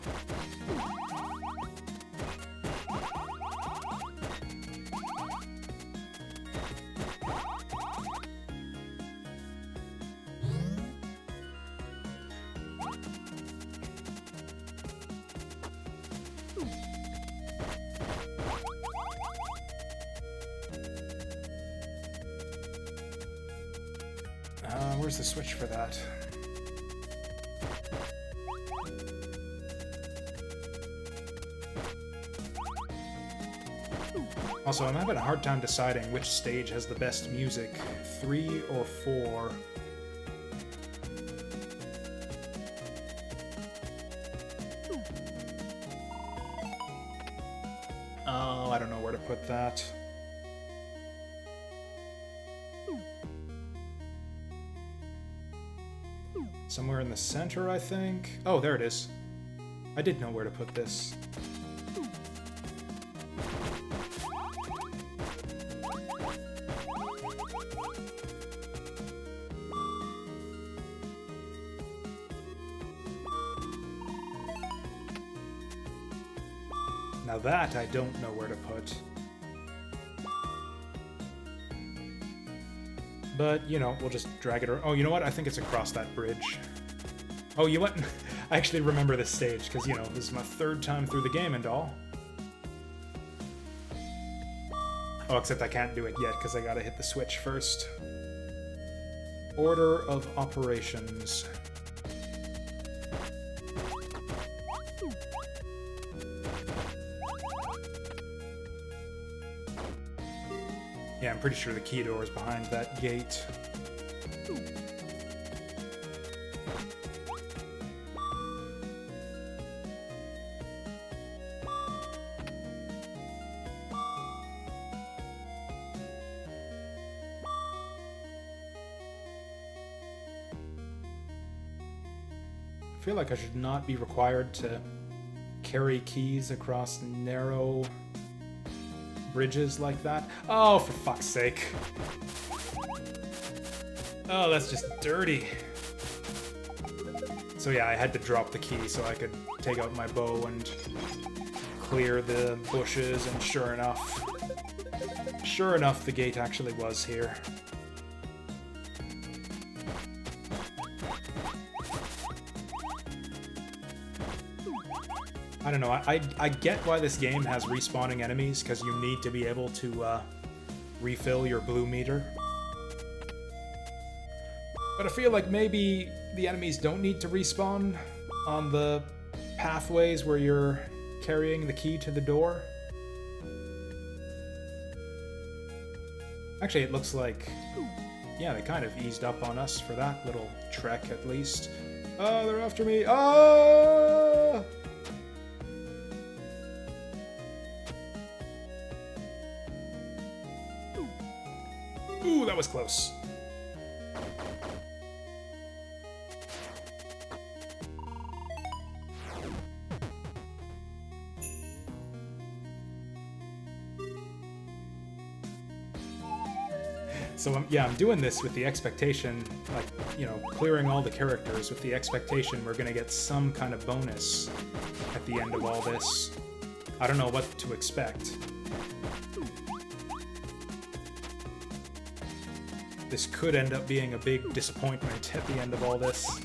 Where's the switch for that? Also, I'm having a hard time deciding which stage has the best music, 3 or 4. Oh, I don't know where to put that. Somewhere in the center, I think? Oh, there it is. I did know where to put this. Now that I don't know where to put. But, you know, we'll just drag it around. Oh, you know what? I think it's across that bridge. Oh, you know what? I actually remember this stage, because, you know, this is my 3rd time through the game and all. Oh, except I can't do it yet, because I gotta hit the switch first. Order of operations. Yeah, I'm pretty sure the key door is behind that gate. I feel like I should not be required to carry keys across narrow bridges like that. Oh, for fuck's sake. Oh, that's just dirty. So yeah, I had to drop the key so I could take out my bow and clear the bushes, and sure enough, the gate actually was here. I don't know, I get why this game has respawning enemies, because you need to be able to refill your blue meter. But I feel like maybe the enemies don't need to respawn on the pathways where you're carrying the key to the door. Actually, it looks like, yeah, they kind of eased up on us for that little trek at least. Oh, they're after me. Oh! Ooh, that was close. So yeah, I'm doing this with the expectation, like, you know, clearing all the characters with the expectation we're gonna get some kind of bonus at the end of all this. I don't know what to expect. This could end up being a big disappointment at the end of all this.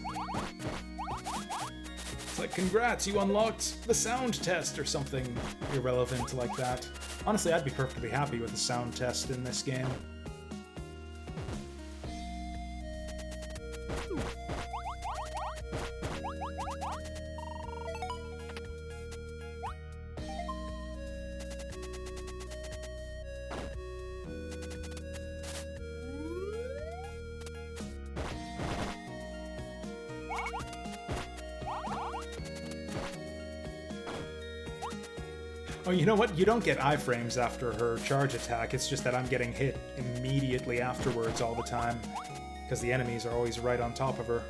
It's like, congrats, you unlocked the sound test or something irrelevant like that. Honestly, I'd be perfectly happy with the sound test in this game. Oh, you know what? You don't get iframes after her charge attack. It's just that I'm getting hit immediately afterwards all the time. Because the enemies are always right on top of her.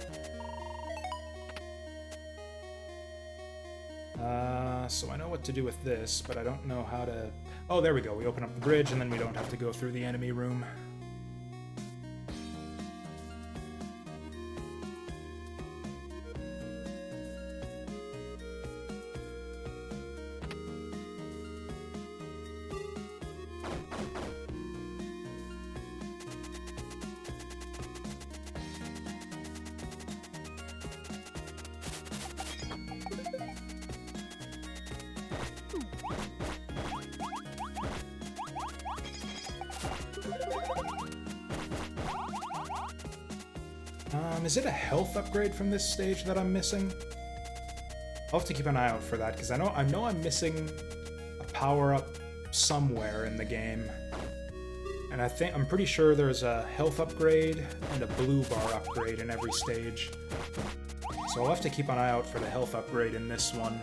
So I know what to do with this, but I don't know how to... Oh, there we go. We open up the bridge, and then we don't have to go through the enemy room. Is it a health upgrade from this stage that I'm missing? I'll have to keep an eye out for that, because I know I'm missing a power-up somewhere in the game. And I'm pretty sure there's a health upgrade and a blue bar upgrade in every stage. So I'll have to keep an eye out for the health upgrade in this one.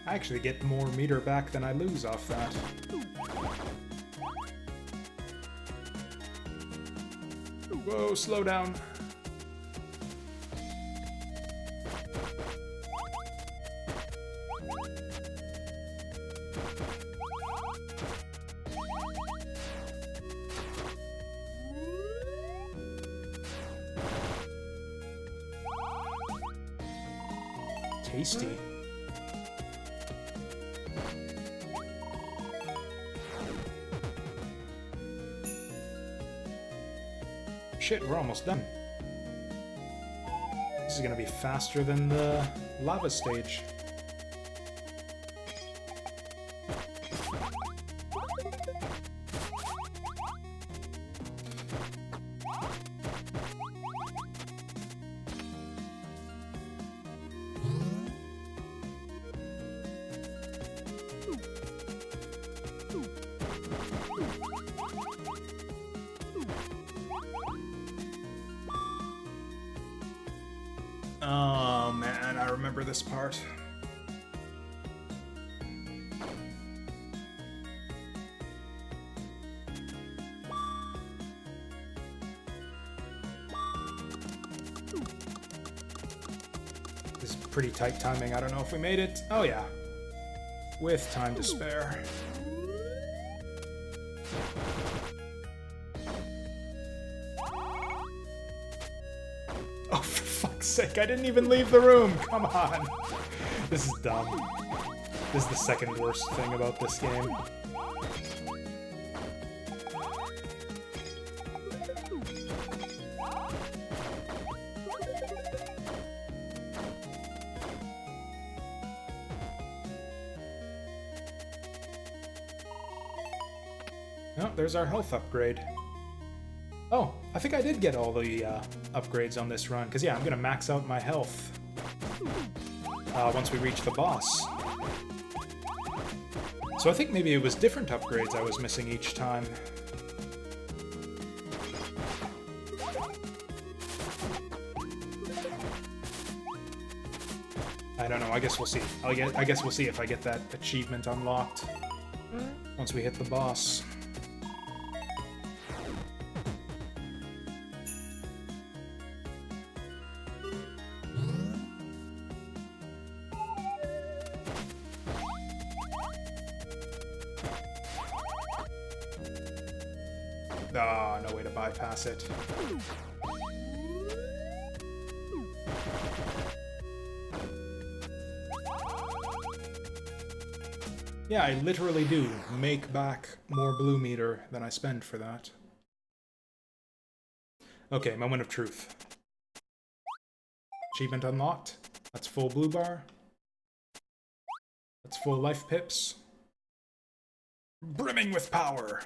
I actually get more meter back than I lose off that. Whoa, slow down. Tasty. Shit, we're almost done. This is gonna be faster than the lava stage. Oh man, I remember this part. This is pretty tight timing. I don't know if we made it. Oh yeah. With time to spare. Oh, for fuck's sake, I didn't even leave the room! Come on! This is dumb. This is the second worst thing about this game. Oh, there's our health upgrade. Oh, I think I did get all the upgrades on this run, because yeah, I'm gonna max out my health once we reach the boss. So I think maybe it was different upgrades I was missing each time. I don't know, I guess we'll see. I guess we'll see if I get that achievement unlocked once we hit the boss. Ah, no way to bypass it. Yeah, I literally do make back more blue meter than I spend for that. Okay, moment of truth. Achievement unlocked. That's full blue bar. That's full life pips. Brimming with power.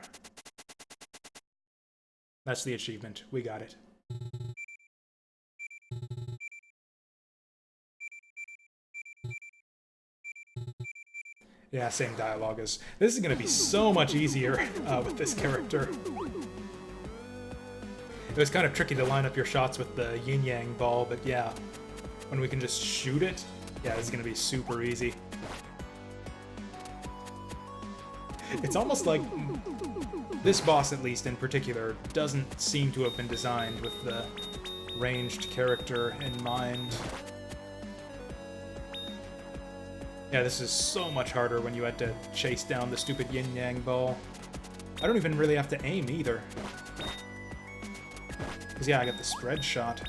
That's the achievement. We got it. Yeah, same dialogue as... This is going to be so much easier with this character. It was kind of tricky to line up your shots with the yin-yang ball, but yeah, when we can just shoot it, yeah, this is going to be super easy. It's almost like this boss, at least in particular, doesn't seem to have been designed with the ranged character in mind. Yeah, this is so much harder when you had to chase down the stupid yin-yang ball. I don't even really have to aim either. Because yeah, I got the spread shot.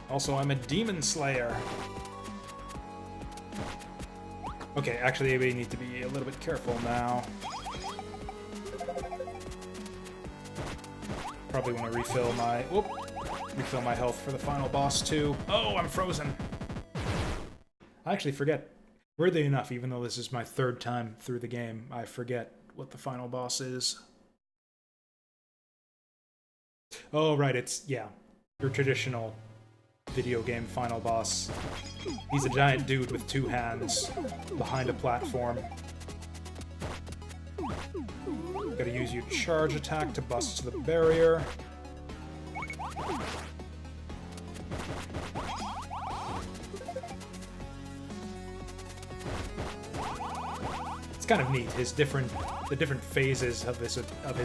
Also, I'm a demon slayer. Okay, actually, we need to be a little bit careful now. Probably want to refill my... Whoop! Refill my health for the final boss, too. Oh, I'm frozen! I actually forget. Weirdly enough, even though this is my third time through the game, I forget what the final boss is. Oh, right, it's... yeah. Your traditional video game final boss. He's a giant dude with two hands behind a platform. Gotta use your charge attack to bust the barrier. It's kind of neat. The different phases of his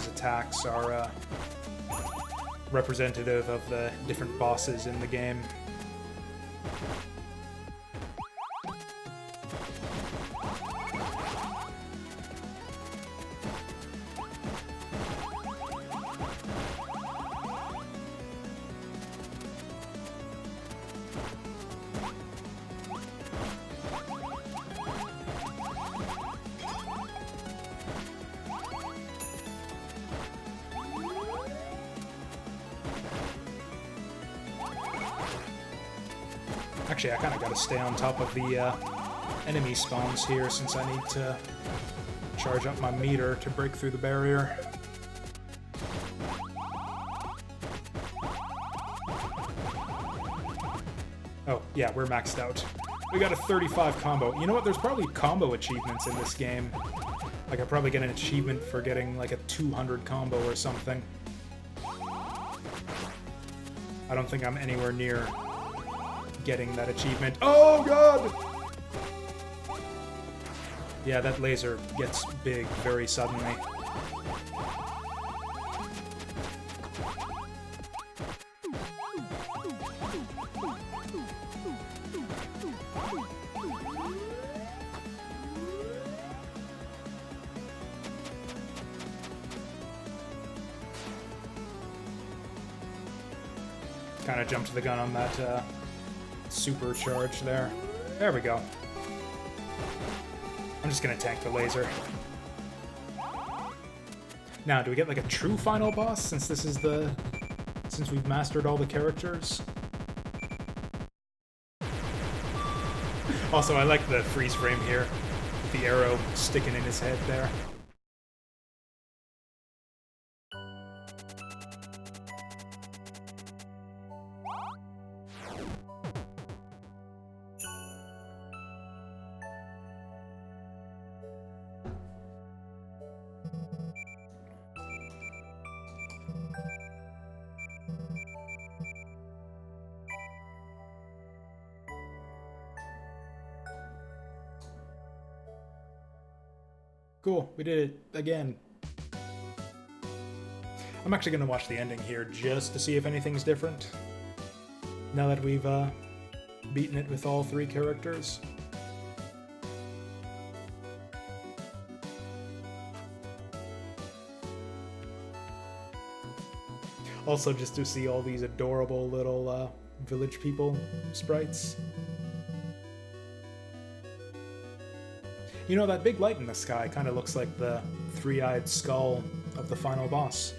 attacks are representative of the different bosses in the game. Actually, I kind of got to stay on top of the enemy spawns here since I need to charge up my meter to break through the barrier. Oh, yeah, we're maxed out. We got a 35 combo. You know what? There's probably combo achievements in this game. Like, I probably get an achievement for getting, like, a 200 combo or something. I don't think I'm anywhere near getting that achievement. Oh, God! Yeah, that laser gets big very suddenly. Kind of jumped the gun on that supercharge there. There we go. I'm just gonna tank the laser. Now, do we get like a true final boss since this is since we've mastered all the characters? Also, I like the freeze frame here, with the arrow sticking in his head there. Cool, we did it again. I'm actually going to watch the ending here just to see if anything's different. Now that we've beaten it with all three characters. Also, just to see all these adorable little village people sprites. You know, that big light in the sky kind of looks like the three-eyed skull of the final boss.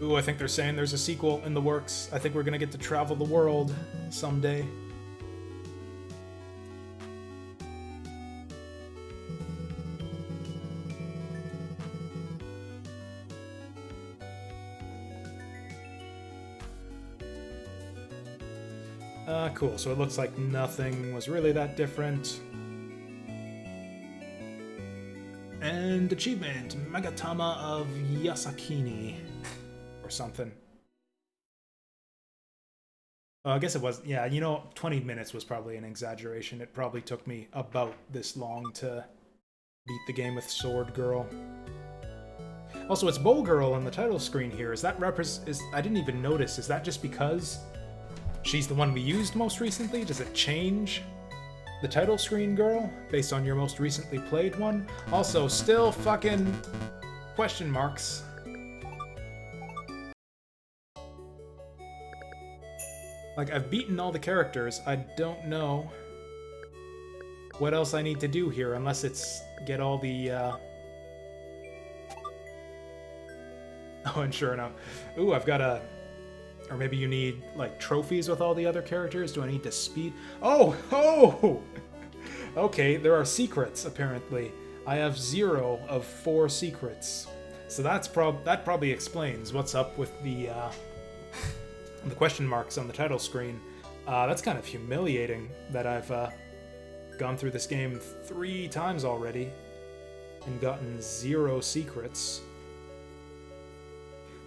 Ooh, I think they're saying there's a sequel in the works. I think we're gonna get to travel the world someday. Cool, so it looks like nothing was really that different. And achievement, Magatama of Yasakini. Or something. I guess it was, yeah, you know, 20 minutes was probably an exaggeration. It probably took me about this long to beat the game with Sword Girl. Also, it's Bow Girl on the title screen here. Is that I didn't even notice. Is that just because she's the one we used most recently? Does it change the title screen girl based on your most recently played one? Also, still fucking question marks. Like, I've beaten all the characters. I don't know what else I need to do here, unless it's get all the, Oh, and sure enough. Ooh, I've got a... Or maybe you need, like, trophies with all the other characters? Do I need to speed... Oh! Oh! Okay, there are secrets, apparently. I have 0 of 4 secrets. So that probably explains what's up with the question marks on the title screen. That's kind of humiliating that I've gone through this game 3 times already and gotten 0 secrets.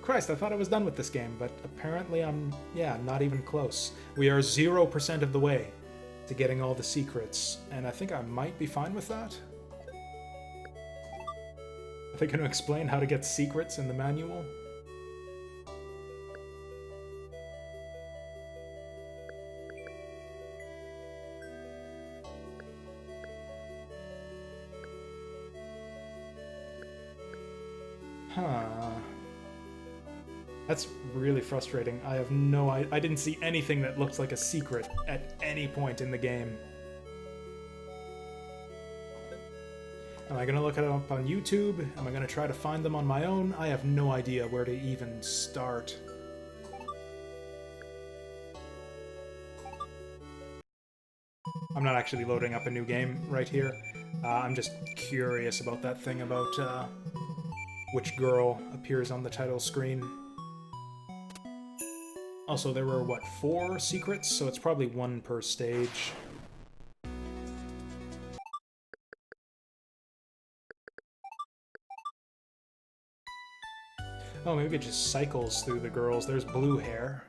Christ, I thought I was done with this game, but apparently I'm, yeah, not even close. We are 0% of the way to getting all the secrets, and I think I might be fine with that. Are they going to explain how to get secrets in the manual? Huh. That's really frustrating. I have no idea. I didn't see anything that looked like a secret at any point in the game. Am I gonna look it up on YouTube? Am I gonna try to find them on my own? I have no idea where to even start. I'm not actually loading up a new game right here. I'm just curious about that thing about which girl appears on the title screen. Also, there were, what, 4 secrets? So it's probably 1 per stage. Oh, maybe it just cycles through the girls. There's blue hair.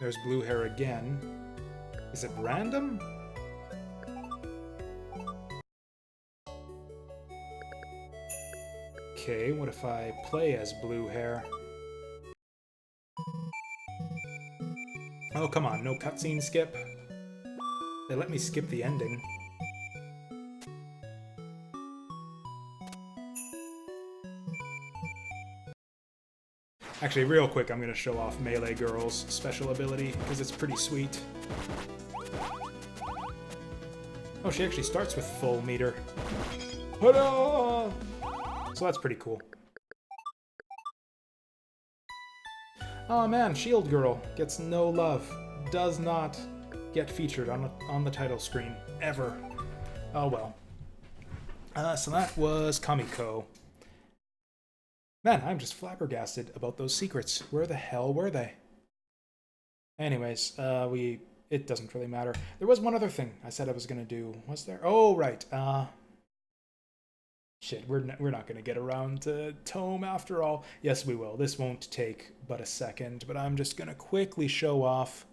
There's blue hair again. Is it random? Okay, what if I play as blue hair? Oh, come on, no cutscene skip? They let me skip the ending. Actually, real quick, I'm gonna show off Melee Girl's special ability, because it's pretty sweet. Oh, she actually starts with full meter. Ta-da! So that's pretty cool. Oh man, Shield Girl gets no love. Does not get featured on the title screen, ever. Oh well. So that was KAMIKO. Man, I'm just flabbergasted about those secrets. Where the hell were they? Anyways, it doesn't really matter. There was one other thing I said I was gonna do. Was there? Oh, right. Shit, we're not gonna get around to Tome after all. Yes, we will. This won't take but a second, but I'm just gonna quickly show off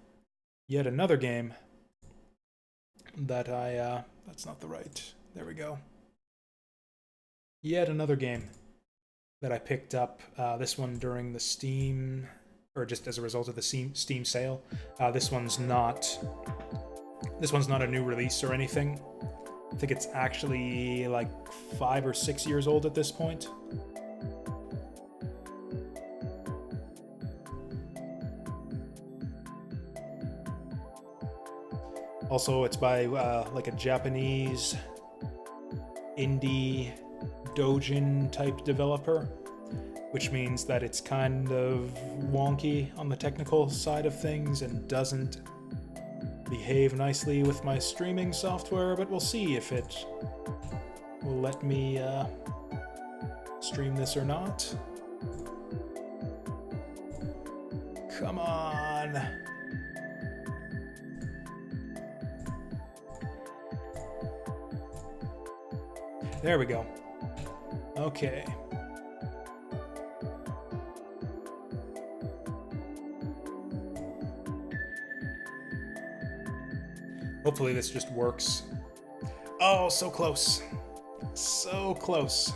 yet another game that that's not the right. There we go. Yet another game that I picked up, this one during the Steam, or just as a result of the Steam sale. This one's not a new release or anything. I think it's actually like 5 or 6 years old at this point. Also, it's by like a Japanese indie doujin type developer, which means that it's kind of wonky on the technical side of things and doesn't behave nicely with my streaming software, but we'll see if it will let me stream this or not. Come on. There we go. Okay. Hopefully this just works. Oh, so close. So close.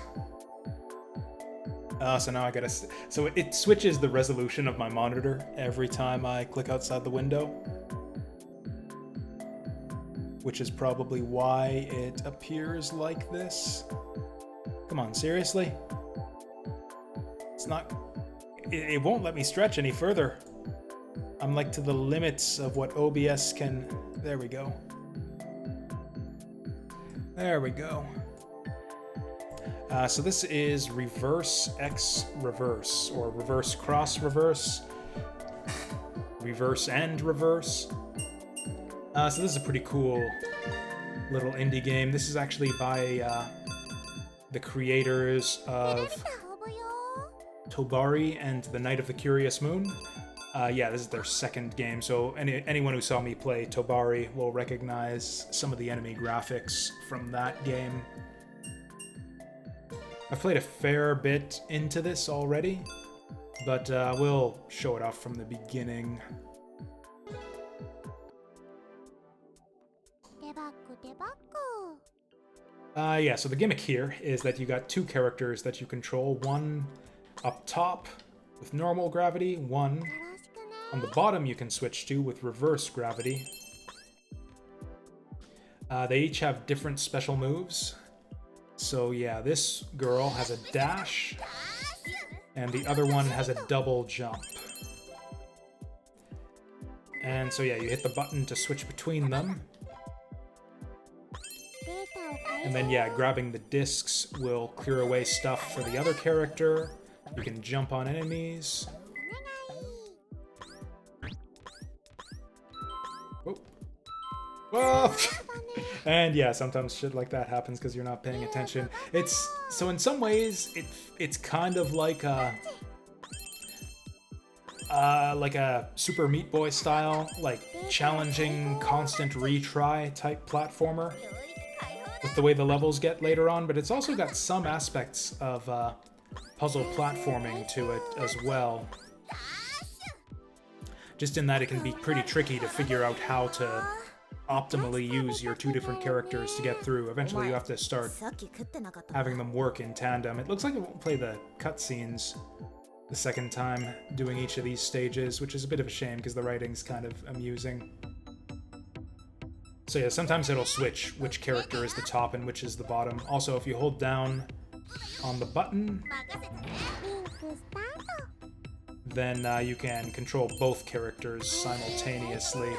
So now I gotta... So it switches the resolution of my monitor every time I click outside the window, which is probably why it appears like this. Come on, seriously? It's not... It won't let me stretch any further. I'm like to the limits of what OBS can... There we go. There we go. So this is reverse X reverse, or reverse cross reverse, reverse and reverse. So this is a pretty cool little indie game. This is actually by the creators of Tobari and The Night of the Curious Moon. Yeah, this is their second game, so anyone who saw me play Tobari will recognize some of the enemy graphics from that game. I've played a fair bit into this already, but we'll show it off from the beginning. Yeah, so the gimmick here is that you got two characters that you control, one up top with normal gravity, one on the bottom you can switch to with reverse gravity. They each have different special moves. So yeah, this girl has a dash, and the other one has a double jump. And so yeah, you hit the button to switch between them. And then yeah, grabbing the discs will clear away stuff for the other character. You can jump on enemies. Whoa. Whoa! And yeah, sometimes shit like that happens because you're not paying attention. So in some ways, it's kind of like a Super Meat Boy style, like challenging, constant retry type platformer with the way the levels get later on, but it's also got some aspects of puzzle platforming to it as well. Just in that it can be pretty tricky to figure out how to optimally use your two different characters to get through. Eventually you have to start having them work in tandem. It looks like it won't play the cutscenes the second time doing each of these stages, which is a bit of a shame because the writing's kind of amusing. So yeah, sometimes it'll switch which character is the top and which is the bottom. Also, if you hold down on the button, then you can control both characters simultaneously,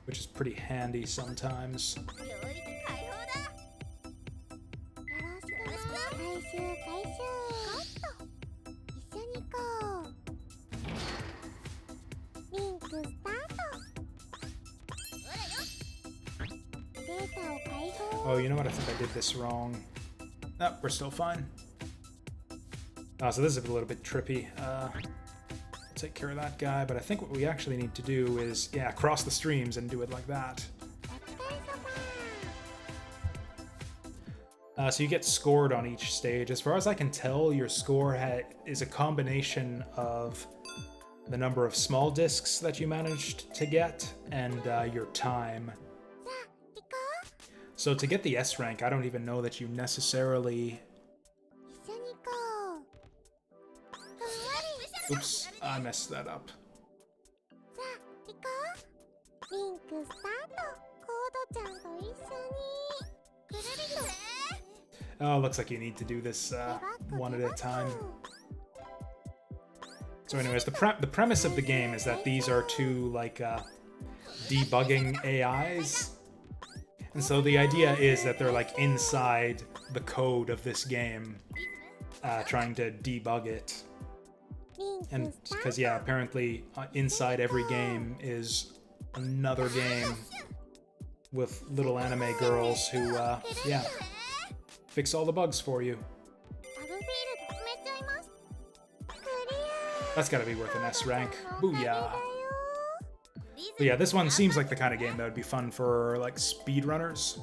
which is pretty handy sometimes. Oh, you know what? I think I did this wrong. No, we're still fine. So this is a little bit trippy. Take care of that guy, but I think what we actually need to do is, yeah, cross the streams and do it like that. So you get scored on each stage. As far as I can tell, your score is a combination of the number of small discs that you managed to get and your time. So to get the S rank, I don't even know that you necessarily... Oops, I messed that up. Oh, looks like you need to do this one at a time. So anyways, the premise of the game is that these are two, like, debugging AIs. And so the idea is that they're, like, inside the code of this game, trying to debug it. And because, yeah, apparently inside every game is another game with little anime girls who, yeah, fix all the bugs for you. That's gotta be worth an S rank. Booyah. But yeah, this one seems like the kind of game that would be fun for, like, speedrunners.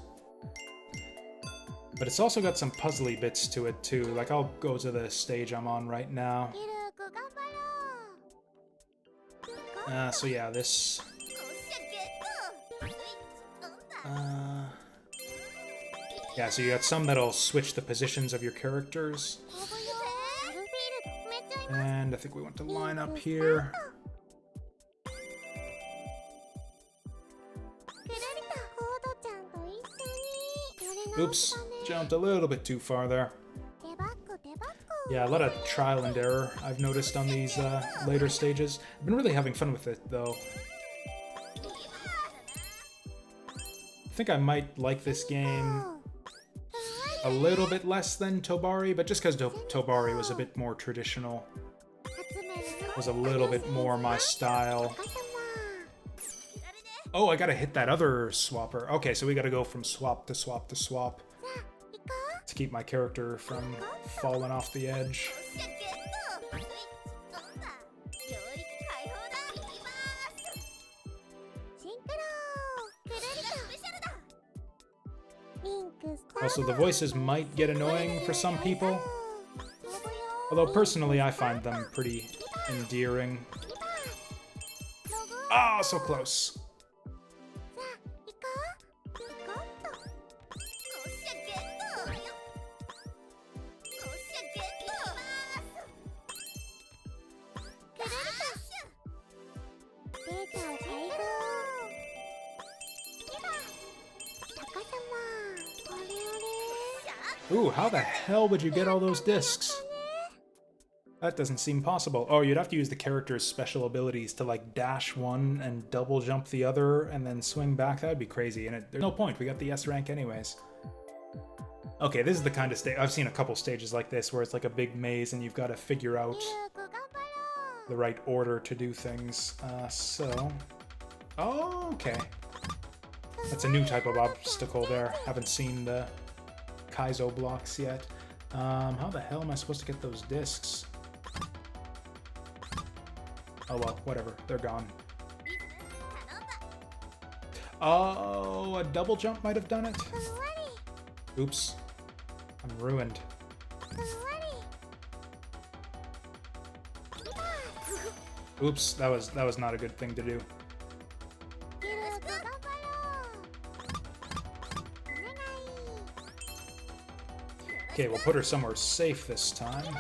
But it's also got some puzzly bits to it, too. Like, I'll go to the stage I'm on right now. So yeah, this... yeah, so you got some that'll switch the positions of your characters. And I think we want to line up here. Oops, jumped a little bit too far there. Yeah, a lot of trial and error I've noticed on these later stages. I've been really having fun with it, though. I think I might like this game a little bit less than Tobari, but just because Tobari was a bit more traditional. Was a little bit more my style. Oh, I gotta hit that other swapper. Okay, so we gotta go from swap to swap to swap to keep my character from falling off the edge. Also, the voices might get annoying for some people, although personally I find them pretty endearing. Ah, so close. Ooh, how the hell would you get all those discs? That doesn't seem possible. Oh, you'd have to use the character's special abilities to, like, dash one and double jump the other and then swing back. That would be crazy, and there's no point. We got the S rank anyways. Okay, this is the kind of stage... I've seen a couple stages like this where it's like a big maze and you've got to figure out the right order to do things. Oh, okay. That's a new type of obstacle there. Haven't seen the Kaizo blocks yet. How the hell am I supposed to get those discs? Oh well, whatever. They're gone. Oh, a double jump might have done it. Oops. I'm ruined. Oops, that was not a good thing to do. Okay, we'll put her somewhere safe this time.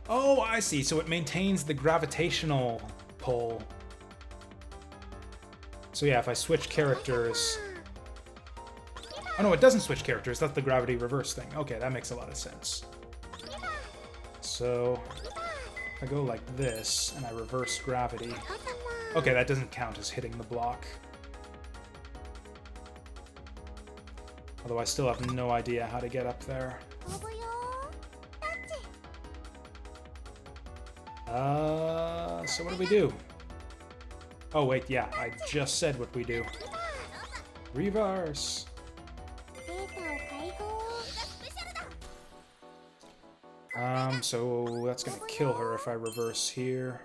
Oh, I see. So it maintains the gravitational pull. So yeah, if I switch characters... Oh no, it doesn't switch characters. That's the gravity reverse thing. Okay, that makes a lot of sense. So if I go like this and I reverse gravity... Okay, that doesn't count as hitting the block. Although I still have no idea how to get up there. So what do we do? Oh wait, yeah, I just said what we do. Reverse! So that's gonna kill her if I reverse here.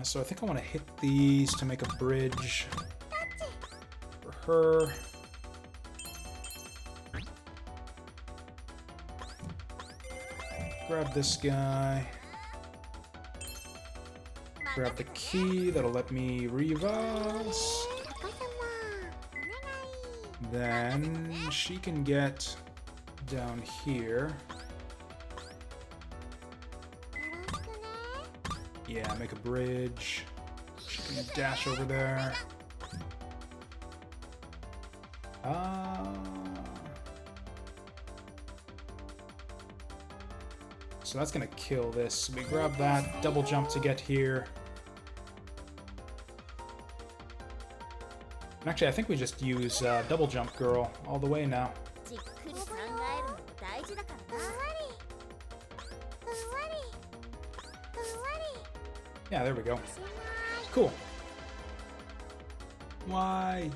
So I think I want to hit these to make a bridge for her. Grab this guy. Grab the key, that'll let me reverse. Then she can get down here. Yeah, make a bridge. She can dash over there. So that's gonna kill this. So we grab that, double jump to get here. And actually, I think we just use double jump girl all the way now. Yeah, there we go. Cool. Why?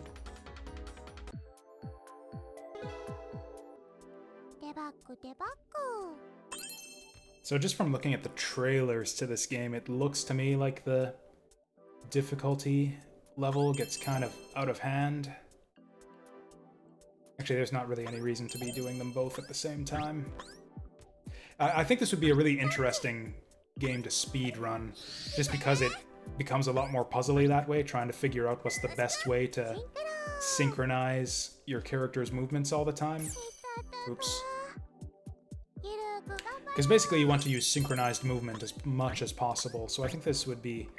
So just from looking at the trailers to this game, it looks to me like the difficulty level gets kind of out of hand. Actually, there's not really any reason to be doing them both at the same time. I think this would be a really interesting game to speed run, just because it becomes a lot more puzzly that way, trying to figure out what's the best way to synchronize your character's movements all the time. Oops. Because basically you want to use synchronized movement as much as possible, so I think this would be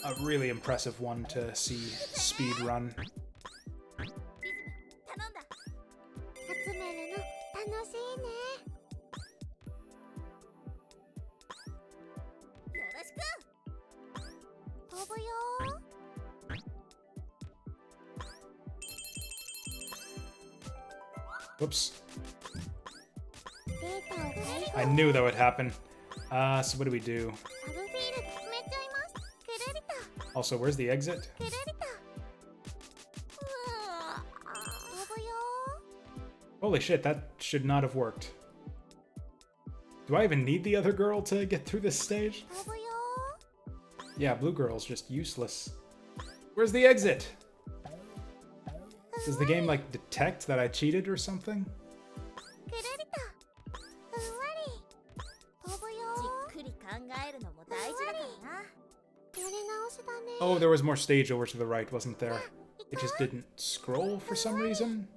a really impressive one to see speed run. Whoops. I knew that would happen. So what do we do? Also, where's the exit? Holy shit, that should not have worked. Do I even need the other girl to get through this stage? Yeah, blue girl's just useless. Where's the exit? Does the game, like, detect that I cheated or something? Oh, there was more stage over to the right, wasn't there? It just didn't scroll for some reason?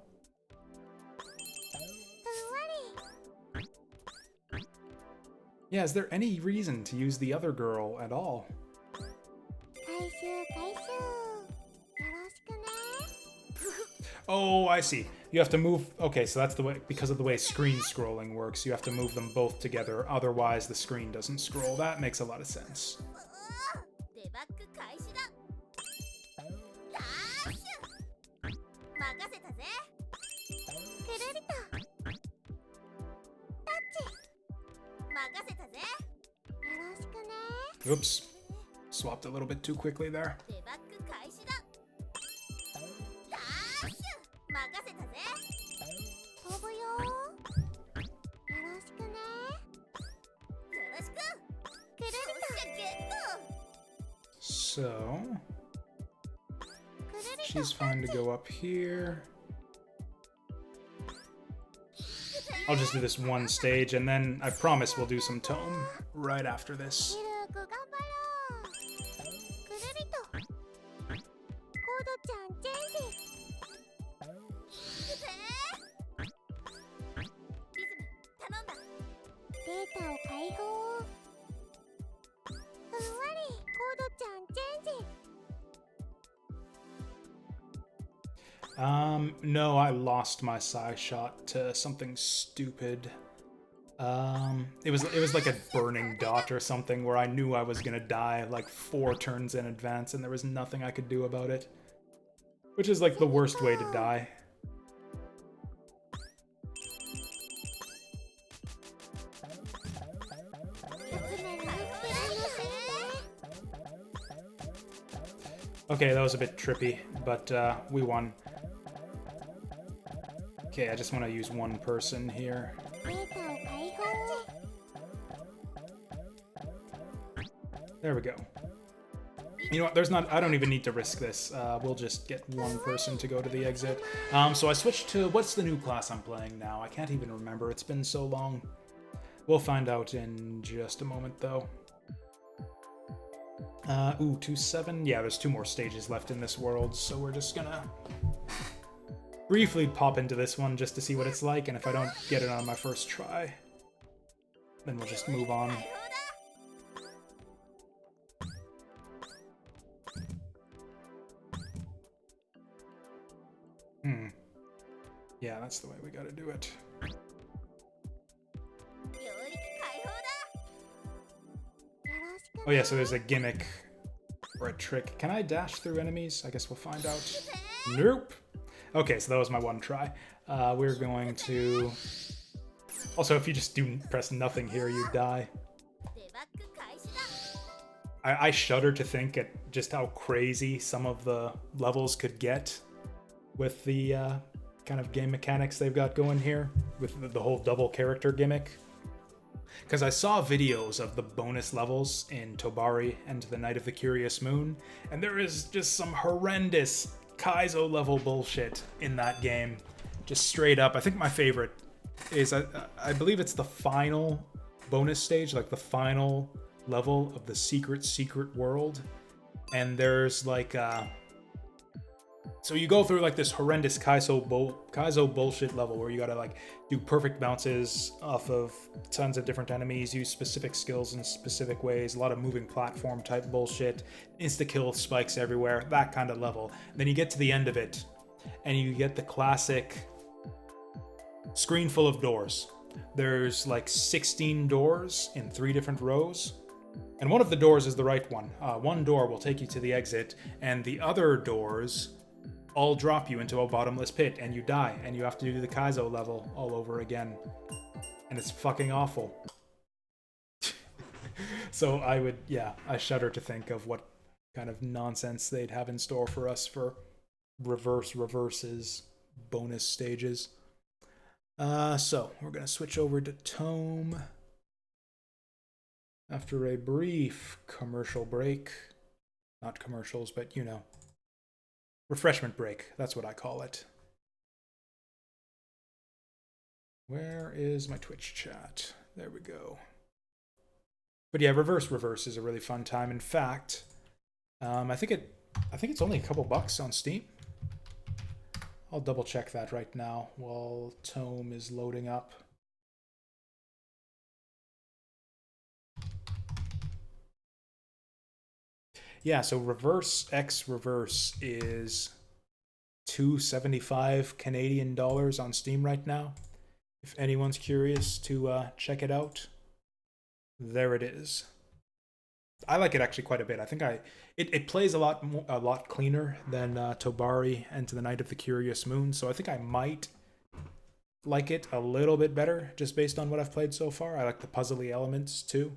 Yeah, is there any reason to use the other girl at all? Oh, I see. You have to move... Okay, so that's the way... Because of the way screen scrolling works, you have to move them both together, otherwise the screen doesn't scroll. That makes a lot of sense. Oops. Swapped a little bit too quickly there. So... She's fine to go up here. I'll just do this one stage, and then I promise we'll do some tome right after this. No, I lost my Psy shot to something stupid. It was like a burning dot or something where I knew I was gonna die like 4 turns in advance and there was nothing I could do about it. Which is like the worst way to die. Okay, that was a bit trippy, but we won. Okay, I just want to use one person here. There we go. You know what, there's not, I don't even need to risk this. We'll just get one person to go to the exit. So I switched to, what's the new class I'm playing now? I can't even remember, it's been so long. We'll find out in just a moment though. Ooh, 2-7. Yeah, there's 2 more stages left in this world, so we're just gonna briefly pop into this one just to see what it's like, and if I don't get it on my first try, then we'll just move on. Yeah, that's the way we gotta do it. Oh yeah, so there's a gimmick or a trick. Can I dash through enemies? I guess we'll find out. Nope. Okay, so that was my one try. We're going to... Also, if you just do press nothing here, you die. I shudder to think at just how crazy some of the levels could get with the kind of game mechanics they've got going here, with the whole double character gimmick. Because I saw videos of the bonus levels in Tobari and the Night of the Curious Moon, and there is just some horrendous Kaizo level bullshit in that game. Just straight up. I think my favorite is, I believe it's the final bonus stage, like the final level of the secret world. And there's like so you go through like this horrendous Kaizo bullshit level where you gotta like do perfect bounces off of tons of different enemies, use specific skills in specific ways, a lot of moving platform type bullshit, insta-kill spikes everywhere, that kind of level. And then you get to the end of it, and you get the classic screen full of doors. There's like 16 doors in 3 different rows, and one of the doors is the right one. One door will take you to the exit, and the other doors all drop you into a bottomless pit, and you die, and you have to do the Kaizo level all over again. And it's fucking awful. So I shudder to think of what kind of nonsense they'd have in store for us for reverses bonus stages. So we're gonna switch over to Tome after a brief commercial break. Not commercials, but you know. Refreshment break, that's what I call it. Where is my Twitch chat? There we go. But yeah, reverse is a really fun time. In fact, I think it's only a couple bucks on Steam. I'll double check that right now while Tome is loading up. Yeah, so Reverse X Reverse is $2.75 Canadian dollars on Steam right now. If anyone's curious to check it out, there it is. I like it actually quite a bit. I think it plays a lot cleaner than Tobari and To the Night of the Curious Moon, so I think I might like it a little bit better just based on what I've played so far. I like the puzzly elements too.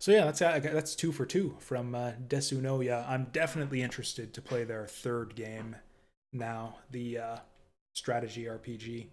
So yeah, that's 2 for 2 from Desunoya. I'm definitely interested to play their third game now, the strategy RPG.